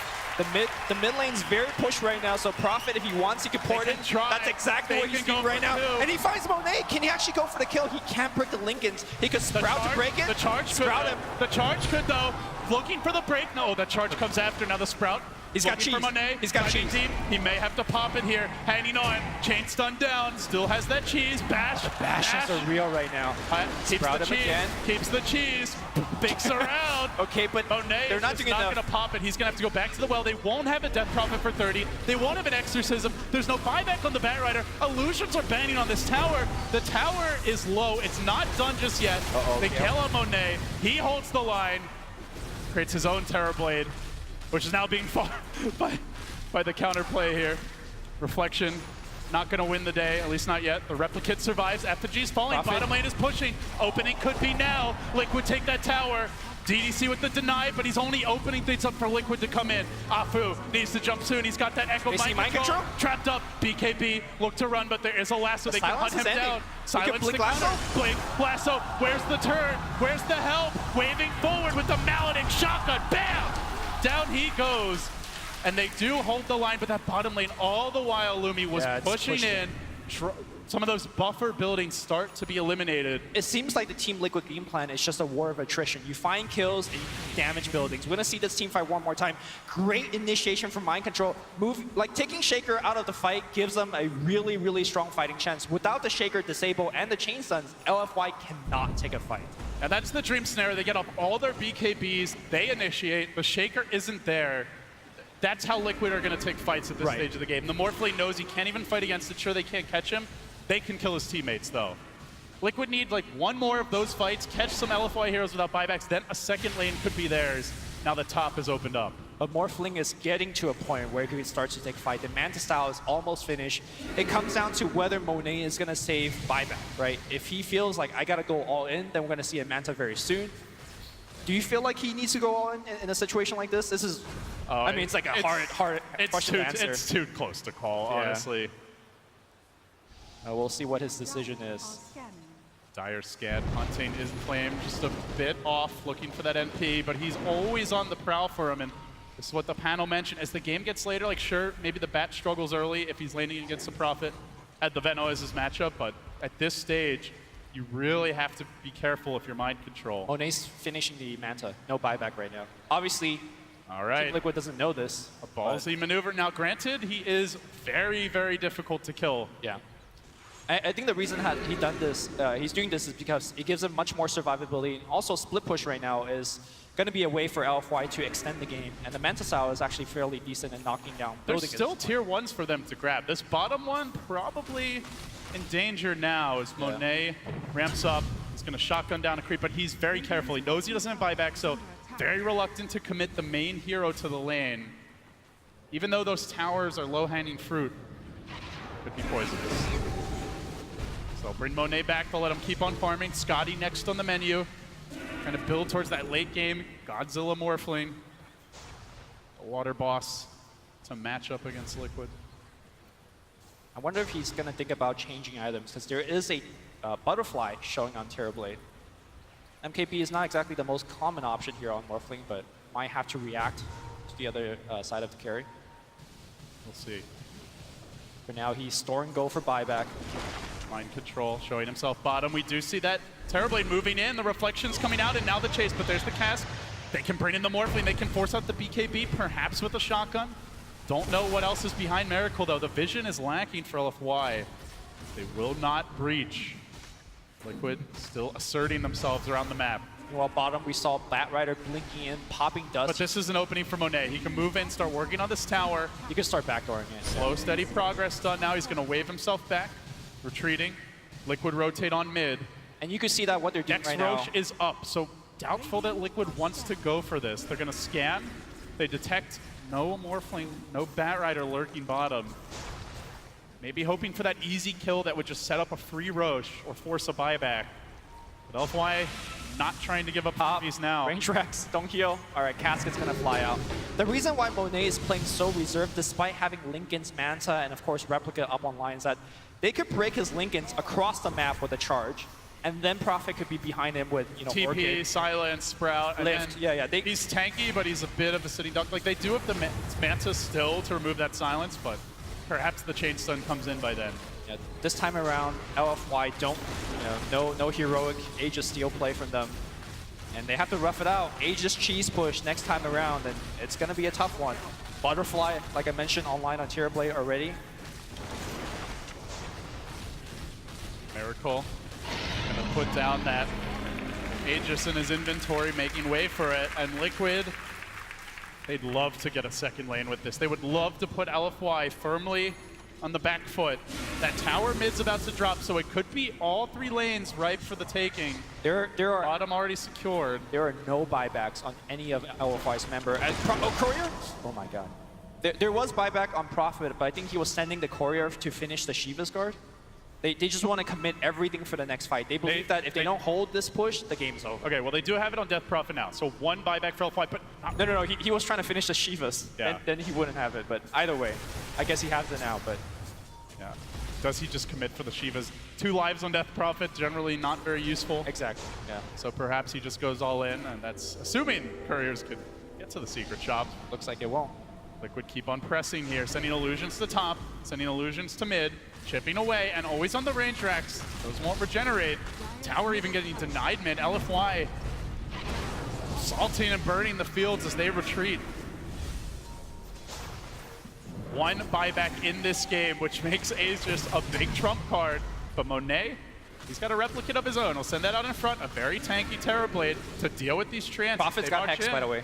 Speaker 1: The mid lane's very pushed right now, so Prophet, if he wants, he can port it. That's exactly what he's doing right now. And he finds Monet. Can he actually go for the kill? He can't break the Lincolns. He could Sprout to break it.
Speaker 2: The charge
Speaker 1: Sprout
Speaker 2: could,
Speaker 1: him.
Speaker 2: The charge could, though. Looking for the break. No, that charge comes after. Now the Sprout.
Speaker 1: He's got cheese.
Speaker 2: For Monet.
Speaker 1: He's got cheese.
Speaker 2: Deep. He may have to pop it here. Hanging on. Chain stun down. Still has that cheese. Bash.
Speaker 1: Bash is real right now.
Speaker 2: Keeps the cheese.
Speaker 1: Again.
Speaker 2: Keeps the cheese. Binks around.
Speaker 1: Okay, but
Speaker 2: Monet
Speaker 1: they're not doing enough.
Speaker 2: Going to pop it. He's going to have to go back to the well. They won't have a Death Prophet for 30. They won't have an Exorcism. There's no buyback on the Batrider. Illusions are banning on this tower. The tower is low. It's not done just yet. They kill on Monet. He holds the line. Creates his own Terrorblade, which is now being fought by the counterplay here. Reflection, not going to win the day, at least not yet. The Replicant survives. Effigy's falling.
Speaker 1: Prophet.
Speaker 2: Bottom lane is pushing. Opening could be now. Liquid take that tower. DDC with the deny, but he's only opening things up for Liquid to come in. Afu needs to jump soon. He's got that Echo mind control. Trapped up. BKB look to run, but there is a lasso. They can hunt him down. Silence the counter. Blink. Lasso. Where's the turn? Where's the help? Waving forward with the mallet and shotgun. Bam! Down he goes. And they do hold the line, but that bottom lane all the while Lumi was pushing in. Some of those buffer buildings start to be eliminated.
Speaker 1: It seems like the Team Liquid game plan is just a war of attrition. You find kills and you damage buildings. We're gonna see this team fight one more time. Great initiation from Mind Control. Taking Shaker out of the fight gives them a really, really strong fighting chance. Without the Shaker, Disable, and the Chain Stuns, LFY cannot take a fight.
Speaker 2: And that's the dream scenario. They get off all their BKBs, they initiate, the Shaker isn't there. That's how Liquid are going to take fights at this stage of the game. The Morphling knows he can't even fight against it. Sure, they can't catch him. They can kill his teammates, though. Liquid need like one more of those fights, catch some LFY heroes without buybacks, then a second lane could be theirs. Now the top is opened up.
Speaker 1: But Morphling is getting to a point where he starts to take fight. The Manta style is almost finished. It comes down to whether Monet is going to save buyback, right? If he feels like I got to go all in, then we're going to see a Manta very soon. Do you feel like he needs to go all in a situation like this? This is, I mean, it's like a hard question to answer.
Speaker 2: It's too close to call, honestly.
Speaker 1: We'll see what his decision is.
Speaker 2: Dire scan, hunting is Flame just a bit off, looking for that NP, but he's always on the prowl for him, and this is what the panel mentioned. As the game gets later, like sure, maybe the Bat struggles early if he's laning against the Prophet, had the Veno as his matchup, but at this stage, you really have to be careful if you're mind control.
Speaker 1: Monet's finishing the Manta, no buyback right now. Obviously,
Speaker 2: all right.
Speaker 1: Team Liquid doesn't know this.
Speaker 2: A ballsy maneuver. Now granted, he is very, very difficult to kill.
Speaker 1: Yeah. I think the reason he's doing this is because it gives him much more survivability. Also, split push right now is going to be a way for LFY to extend the game, and the Manta style is actually fairly decent in knocking down buildings.
Speaker 2: There's still tier 1s for them to grab. This bottom one probably in danger now as Monet ramps up. He's going to shotgun down a creep, but he's very careful. He knows he doesn't have buyback, so very reluctant to commit the main hero to the lane. Even though those towers are low-hanging fruit, could be poisonous. So bring Monet back, they'll let him keep on farming. Scotty next on the menu. Trying to build towards that late game Godzilla Morphling. A water boss to match up against Liquid.
Speaker 1: I wonder if he's going to think about changing items, because there is a butterfly showing on Terrorblade. MKP is not exactly the most common option here on Morphling, but might have to react to the other side of the carry.
Speaker 2: We'll see.
Speaker 1: For now, he's storing gold for buyback.
Speaker 2: Mind control, showing himself bottom. We do see that Terrorblade moving in, the reflections coming out, and now the chase, but there's the cast. They can bring in the Morphling, they can force out the BKB, perhaps with a shotgun. Don't know what else is behind Miracle, though. The vision is lacking for LFY. They will not breach. Liquid still asserting themselves around the map.
Speaker 1: While bottom, we saw Batrider blinking in, popping dust.
Speaker 2: But this is an opening for Monet. He can move in, start working on this tower.
Speaker 1: He can start backdooring it.
Speaker 2: Slow, steady progress done. Now he's going to wave himself back. Retreating. Liquid rotate on mid.
Speaker 1: And you can see that what they're doing right now.
Speaker 2: Roche is up, so doubtful that Liquid wants to go for this. They're going to scan. They detect no Morphling, no Batrider lurking bottom. Maybe hoping for that easy kill that would just set up a free Roche or force a buyback. But LFY not trying to give up poppies now.
Speaker 1: Range Rex, don't heal. All right, Casket's gonna fly out. The reason why Monet is playing so reserved, despite having Linken's Manta and of course Replica up online, is that they could break his Linken's across the map with a charge, and then Prophet could be behind him with, you know,
Speaker 2: TP,
Speaker 1: Orchid,
Speaker 2: Silence, Sprout, and
Speaker 1: Lift.
Speaker 2: He's tanky, but he's a bit of a sitting duck. Like, they do have the Manta still to remove that Silence, but perhaps the Chain Stun comes in by then.
Speaker 1: Yeah, this time around, LFY don't, no heroic Aegis Steel play from them. And they have to rough it out. Aegis cheese push next time around, and it's gonna be a tough one. Butterfly, like I mentioned, online on Terrorblade already.
Speaker 2: Miracle gonna put down that Aegis in his inventory, making way for it, and Liquid, they'd love to get a second lane with this. They would love to put LFY firmly on the back foot. That tower mid's about to drop, so it could be all three lanes ripe for the taking.
Speaker 1: There are
Speaker 2: bottom already secured.
Speaker 1: There are no buybacks on any of LFY's member. Courier? Oh my god. There was buyback on Prophet, but I think he was sending the Courier to finish the Shiva's guard. They just want to commit everything for the next fight. They believe that if they don't hold this push, the game's over.
Speaker 2: Okay, well they do have it on Death Prophet now, so one buyback for LFY, but...
Speaker 1: No, he was trying to finish the Shivas, and then he wouldn't have it, but either way, I guess he has it now, but...
Speaker 2: Yeah. Does he just commit for the Shivas? 2 lives on Death Prophet, generally not very useful.
Speaker 1: Exactly, yeah.
Speaker 2: So perhaps he just goes all in, and that's assuming Couriers could get to the secret shop.
Speaker 1: Looks like it won't.
Speaker 2: Liquid keep on pressing here, sending illusions to top, sending illusions to mid, chipping away, and always on the range racks. Those won't regenerate. Tower even getting denied mid. LFY salting and burning the fields as they retreat. One buyback in this game, which makes Aegis a big trump card. But Monet, he's got a replicate of his own. He'll send that out in front, a very tanky Terrorblade to deal with these transits.
Speaker 1: Prophet's got Hex, by the way.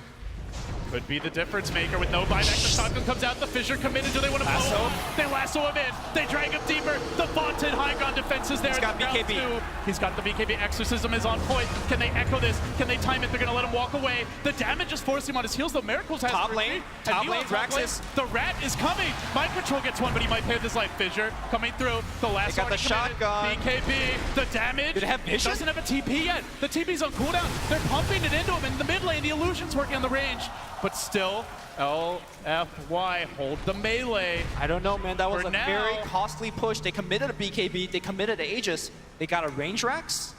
Speaker 2: Could be the difference maker with no buyback. The shotgun comes out, the Fissure committed. Do they want to blow him? They lasso him in. They drag him deeper. The vaunted high ground defense is there.
Speaker 1: He's got BKB.
Speaker 2: He's got the BKB. Exorcism is on point. Can they echo this? Can they time it? They're going to let him walk away. The damage is forcing him on his heels, though. Miracles has
Speaker 1: top lane, Draxus.
Speaker 2: The rat is coming. Mind Control gets one, but he might pay this life. Fissure coming through. The last
Speaker 1: they got the shotgun.
Speaker 2: BKB, the damage.
Speaker 1: Did it have vision?
Speaker 2: Doesn't have a TP yet. The TP's on cooldown. They're pumping it into him in the mid lane. The illusion's working on the range, but still, LFY hold the melee.
Speaker 1: I don't know, man. That was
Speaker 2: For
Speaker 1: a
Speaker 2: now.
Speaker 1: very costly push. They committed a BKB. They committed a Aegis. They got a range Rax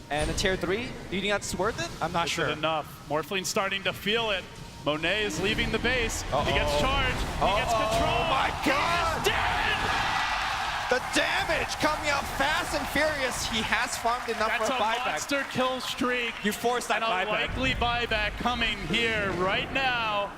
Speaker 1: and a tier 3. Do you think that's worth it? I'm not sure.
Speaker 2: Enough. Morphline's starting to feel it. Monet is leaving the base. He gets charged. He gets control.
Speaker 1: Oh my God!
Speaker 2: He is dead!
Speaker 1: The damage coming out fast and furious. He has farmed enough
Speaker 2: That's
Speaker 1: for a buyback.
Speaker 2: Monster kill streak.
Speaker 1: You forced that
Speaker 2: and
Speaker 1: buyback.
Speaker 2: A likely buyback coming here right now.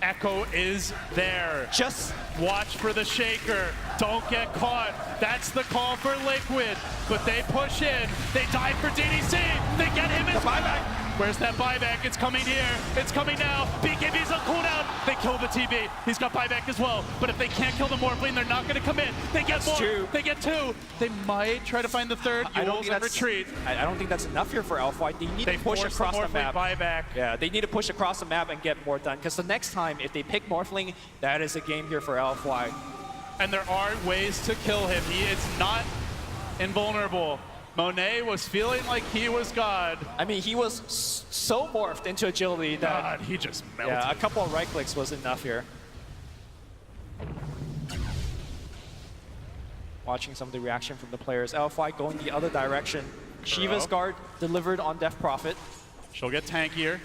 Speaker 2: Echo is there.
Speaker 1: Just
Speaker 2: watch for the shaker. Don't get caught. That's the call for Liquid. But they push in. They dive for DDC. They get him as
Speaker 1: buyback.
Speaker 2: Where's that buyback? It's coming here. It's coming now. BKB's on cooldown. They kill the TB. He's got buyback as well. But if they can't kill the Morphling, they're not going to commit. They get more.
Speaker 1: Two.
Speaker 2: They get 2. They might try to find the third.
Speaker 1: I don't think that's
Speaker 2: retreat.
Speaker 1: I don't think that's enough here for LFY. They need to push across the map.
Speaker 2: Buyback.
Speaker 1: Yeah, they need to push across the map and get more done. Because the next time, if they pick Morphling, that is a game here for LFY.
Speaker 2: And there are ways to kill him. He is not invulnerable. Monet was feeling like he was God.
Speaker 1: I mean, he was so morphed into agility that
Speaker 2: God, he just melted.
Speaker 1: Yeah, a couple of right clicks was enough here. Watching some of the reaction from the players. LFY going the other direction. Shiva's guard delivered on Death Prophet.
Speaker 2: She'll get tankier.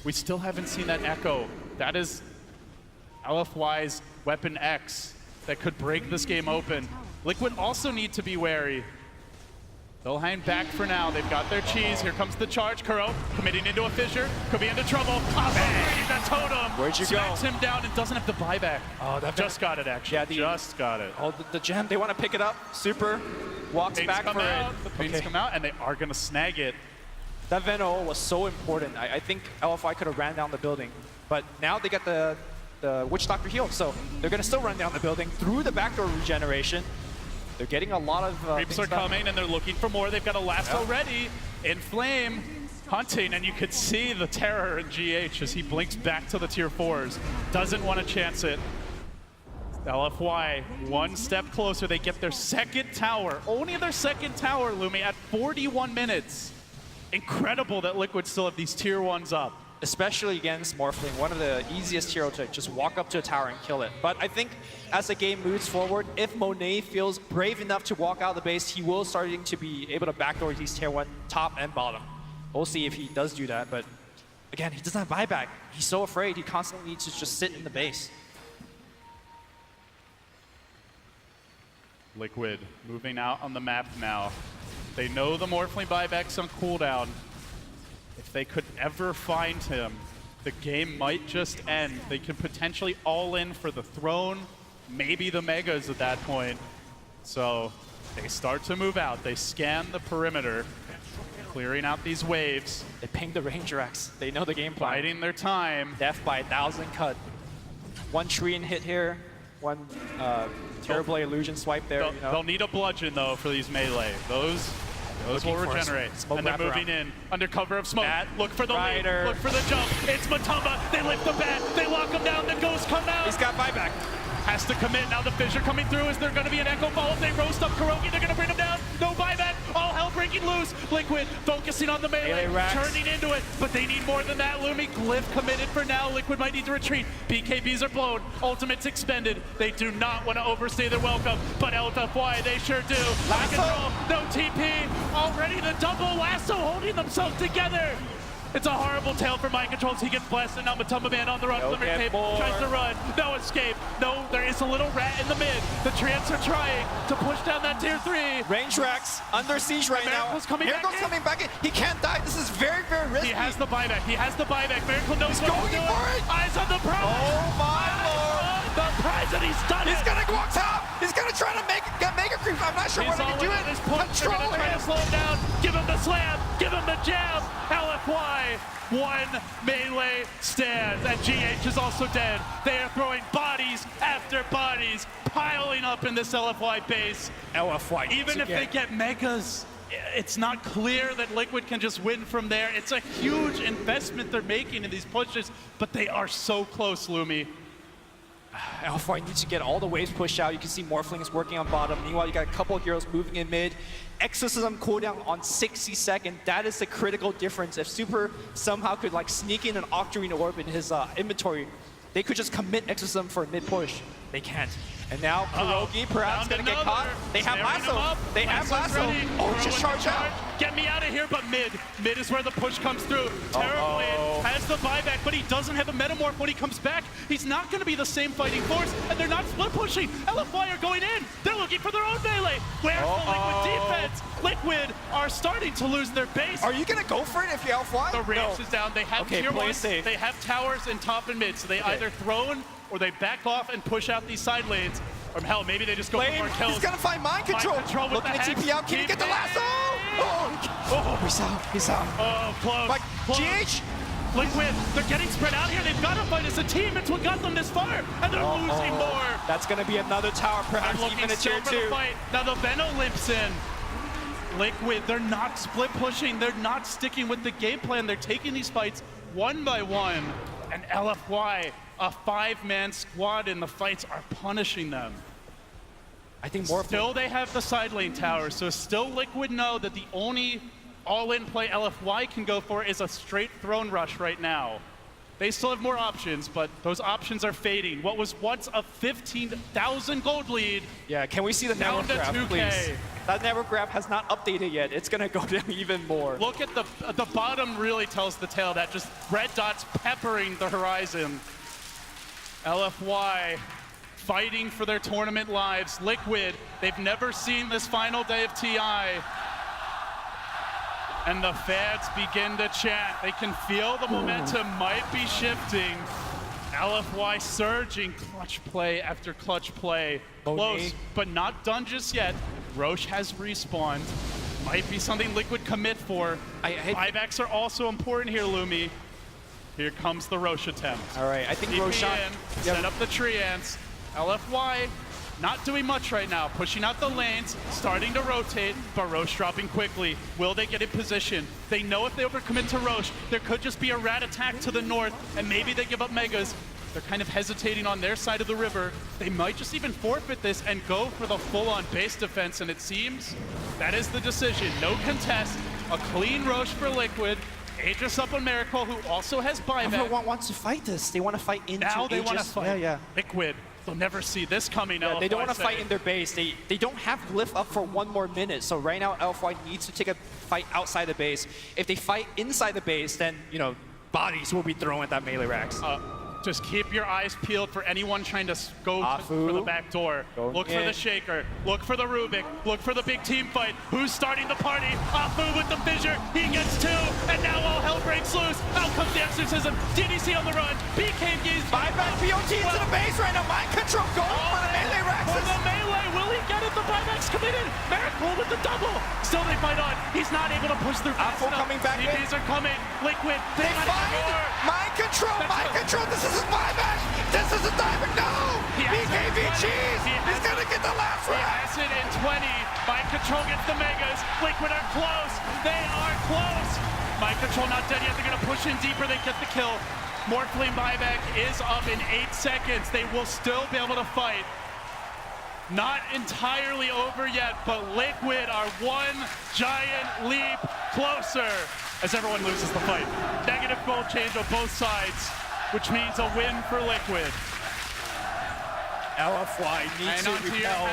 Speaker 2: We still haven't seen that Echo. That is LFY's Weapon X that could break this game open. Liquid also need to be wary. They'll hang back for now. They've got their cheese. Here comes the charge. Kuro committing into a fissure. Could be into trouble. The totem.
Speaker 1: Where'd you
Speaker 2: Smacks him down and doesn't have the buyback.
Speaker 1: Oh, that
Speaker 2: just got it, actually.
Speaker 1: Yeah,
Speaker 2: just got it.
Speaker 1: Oh, the gem. They want to pick it up. Super walks
Speaker 2: Pains
Speaker 1: back
Speaker 2: come
Speaker 1: for
Speaker 2: out.
Speaker 1: it.
Speaker 2: The pains come out, and they are going to snag it.
Speaker 1: That Venom was so important. I think LFY could have ran down the building. But now they got the Witch Doctor heal. So they're going to still run down the building through the backdoor regeneration. They're getting a lot of
Speaker 2: creeps are coming, and they're looking for more. They've got a lasso ready. In Flame, hunting, and you could see the terror in GH as he blinks back to the tier 4s. Doesn't want to chance it. LFY, one step closer. They get their second tower. Only their second tower, Lumi, at 41 minutes. Incredible that Liquid still have these tier 1s up.
Speaker 1: Especially against Morphling, one of the easiest hero to just walk up to a tower and kill it. But I think as the game moves forward, if Monet feels brave enough to walk out of the base, he will starting to be able to backdoor these tier 1 top and bottom. We'll see if he does do that, but again, he doesn't have buyback. He's so afraid, he constantly needs to just sit in the base.
Speaker 2: Liquid moving out on the map now. They know the Morphling buyback's on cooldown. If they could ever find him, the game might just end. They could potentially all in for the throne, maybe the Megas at that point. So they start to move out. They scan the perimeter, clearing out these waves.
Speaker 1: They ping the Ranger X. They know the game plan.
Speaker 2: Biding their time.
Speaker 1: Death by 1,000 cut. One Treant hit here, one terrible illusion swipe there.
Speaker 2: They'll need a bludgeon though for these melee. Those will regenerate. And they're moving in under cover of smoke. Look for the lead. Look for the jump. It's Matumba. They lift the bat. They lock him down. The ghosts come out.
Speaker 1: He's got buyback.
Speaker 2: Has to commit. Now the Fissure coming through. Is there going to be an Echo follow? They roast up Kurogi. They're going to bring him down. No buyback. All hell breaking loose. Liquid focusing on the melee. Turning into it. But they need more than that. Lumi Glyph committed for now. Liquid might need to retreat. BKBs are blown. Ultimate's expended. They do not want to overstay their welcome. But LFY, they sure do. Control. No TP. Already the double lasso holding themselves together. It's a horrible tale for Mind Controls. He gets blessed, and now Matumba Man on the run. Limerick Tape tries to run. No escape. No, there is a little rat in the mid. The Treants are trying to push down that tier 3.
Speaker 1: Range Rax under siege right now.
Speaker 2: Miracle's coming
Speaker 1: back in. He can't die. This is very, very risky.
Speaker 2: He has the buyback. He has the buyback. Miracle knows what to do.
Speaker 1: For it.
Speaker 2: Eyes on the prize.
Speaker 1: Oh my lord.
Speaker 2: The prize, and he's done it.
Speaker 1: He's gonna go up top. He's gonna try to get Mega Creep. I'm not sure what he can do it.
Speaker 2: Control him. Try to slow him down. Give him the slam. Give him the jab. LFY. One melee stands, and GH is also dead. They are throwing bodies after bodies, piling up in this LFY base.
Speaker 1: LFY.
Speaker 2: Even if they get Megas, it's not clear that Liquid can just win from there. It's a huge investment they're making in these pushes, but they are so close, Lumi.
Speaker 1: LFY needs to get all the waves pushed out. You can see Morphlings working on bottom. Meanwhile, you got a couple of heroes moving in mid. Exorcism cooldown on 60 seconds. That is the critical difference. If Super somehow could like sneak in an Octarine Orb in his inventory, they could just commit Exorcism for a mid push. They can't. And now Pierogi perhaps gonna get caught. They have lasso. They have lasso.
Speaker 2: Ready.
Speaker 1: Oh, just charge out.
Speaker 2: Get me out of here, but mid. Mid is where the push comes through. Terrorblade has the buyback, but he doesn't have a Metamorph when he comes back. He's not going to be the same fighting force, and they're not split pushing. LFY are going in. They're looking for their own melee. Where's the Liquid defense? Liquid are starting to lose their base.
Speaker 1: Are you gonna go for it if you're LFY?
Speaker 2: The range is down. They have tier one.
Speaker 1: Safe.
Speaker 2: They have towers in top and mid, so they either thrown or they back off and push out these side lanes. Or hell, maybe they just go for more kills.
Speaker 1: He's gonna find mind control. Looking at TP out. Can he get the lasso? Oh, he's out.
Speaker 2: Oh, close.
Speaker 1: But
Speaker 2: close.
Speaker 1: GH?
Speaker 2: Liquid, they're getting spread out here. They've got to fight as a team. It's what got them this far, and they're losing more.
Speaker 1: That's gonna be another tower, perhaps even a tier 2.
Speaker 2: Now the Venom limps in. Liquid, they're not split pushing. They're not sticking with the game plan. They're taking these fights one by one, and LFY, a 5-man squad in the fights, are punishing them.
Speaker 1: I think more.
Speaker 2: Still, they have the side lane tower, so still Liquid know that the only all-in play LFY can go for is a straight throne rush right now. They still have more options, but those options are fading. What was once a 15,000 gold lead.
Speaker 1: Yeah, can we see the
Speaker 2: down
Speaker 1: network graph,
Speaker 2: 2K.
Speaker 1: please? That network graph has not updated yet. It's gonna go down even more.
Speaker 2: Look at the bottom really tells the tale. That just red dots peppering the horizon. LFY fighting for their tournament lives. Liquid, they've never seen this final day of TI. And the fans begin to chant. They can feel the momentum might be shifting. LFY surging, clutch play after clutch play. Close, but not done just yet. Roche has respawned. Might be something Liquid commit for. Buybacks are also important here, Lumi. Here comes the Roche attempt.
Speaker 1: All right, I think Roche
Speaker 2: set up the tree ants. LFY not doing much right now, pushing out the lanes, starting to rotate, but Roche dropping quickly. Will they get in position? They know if they overcommit to Roche, there could just be a rat attack to the north, and maybe they give up Megas. They're kind of hesitating on their side of the river. They might just even forfeit this and go for the full-on base defense, and it seems that is the decision. No contest, a clean Roche for Liquid. Aegis up on Miracle, who also has buyback.
Speaker 1: Everyone wants to fight this. They want to fight into
Speaker 2: now they
Speaker 1: Aegis.
Speaker 2: want to fight.
Speaker 1: Yeah.
Speaker 2: Liquid. They'll never see this coming.
Speaker 1: Yeah, they don't want to
Speaker 2: say.
Speaker 1: fight in their base. They don't have Glyph up for one more minute. So right now, LFY needs to take a fight outside the base. If they fight inside the base, then, you know, bodies will be thrown at that melee racks.
Speaker 2: Just keep your eyes peeled for anyone trying to go for the back door. Look for the Shaker. Look for the Rubik. Look for the big team fight. Who's starting the party? Afu with the fissure. He gets 2, and now all hell breaks loose. Out comes the Exorcism. DDC on the run. BKB's
Speaker 1: buyback BOT to the base right now. Mind control going for the melee racks.
Speaker 2: For the melee. Will he get it? The buyback's committed. Miracle with the double. Still they fight on. He's not able to push through.
Speaker 1: Afu coming back in.
Speaker 2: DPs are coming. Liquid.
Speaker 1: They find mind control. Mind control. This is his buyback. This is a diamond. No. BKB cheese. He's gonna get the last one.
Speaker 2: He has it in 20. Mind control gets the Megas. Liquid are close. They are close. Mind control not dead yet. They're gonna push in deeper. They get the kill. Morphling buyback is up in 8 seconds. They will still be able to fight. Not entirely over yet, but Liquid are one giant leap closer as everyone loses the fight. Negative goal change on both sides, which means a win for Liquid.
Speaker 1: LFY needs to repel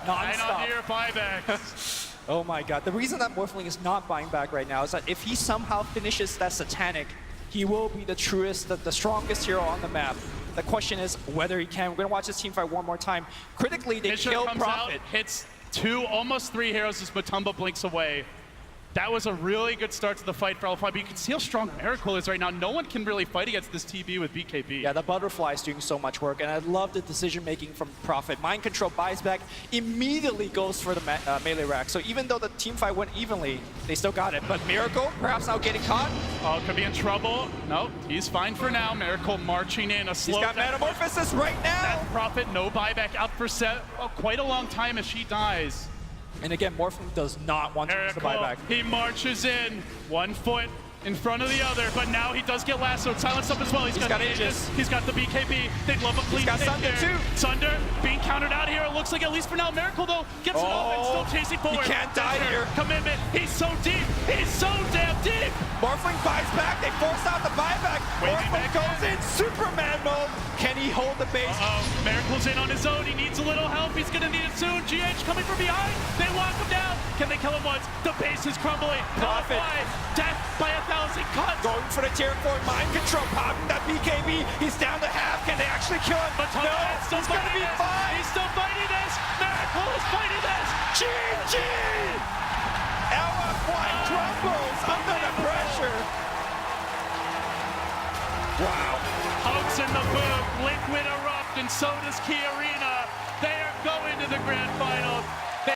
Speaker 2: non-stop. And on to your buybacks.
Speaker 1: Oh my god. The reason that Morphling is not buying back right now is that if he somehow finishes that Satanic, he will be the truest, the strongest hero on the map. The question is whether he can. We're going to watch this team fight one more time. Critically, they killed Prophet.
Speaker 2: Hits 2, almost 3 heroes as Matumba blinks away. That was a really good start to the fight for LFY, but you can see how strong Miracle is right now. No one can really fight against this TB with BKB.
Speaker 1: Yeah, the Butterfly is doing so much work, and I love the decision-making from Prophet. Mind Control buys back, immediately goes for the melee rack. So even though the team fight went evenly, they still got it. But Miracle, perhaps now getting caught.
Speaker 2: Oh, could be in trouble. No, he's fine for now. Miracle marching in, a slow.
Speaker 1: He's got Metamorphosis right now.
Speaker 2: That Prophet, no buyback, out for quite a long time as she dies.
Speaker 1: And again, Morphling does not want to use the buyback.
Speaker 2: He marches in, 1 foot in front of the other, but now he does get lassoed, silenced up as well. He's got Aegis, he's got the BKB. They'd love a clean hit
Speaker 1: Sunder
Speaker 2: there.
Speaker 1: too.
Speaker 2: Sunder being countered out here. It looks like, at least for now, Miracle though gets it off and still chasing forward.
Speaker 1: He can't die here.
Speaker 2: Commitment. He's so deep. He's so damn deep.
Speaker 1: Morphling buys back. They force out the buyback. Morphling goes in Superman mode. Can he hold the base?
Speaker 2: Miracle's in on his own. He needs a little help. He's gonna need it soon. GH coming from behind. They lock him down. Can they kill him once? The base is crumbling.
Speaker 1: Profit.
Speaker 2: Death by 1,000 cuts.
Speaker 1: Going for the tier 4 mind control, popping that BKB. He's down to half. Can they actually kill him?
Speaker 2: But
Speaker 1: no, he's gonna be fine.
Speaker 2: He's still fighting this. Miracle is fighting this.
Speaker 1: GG! LFY crumbles under the pressure. Wow.
Speaker 2: Hugs in the booth. Liquid erupt, and so does Key Arena. They are going to the grand final.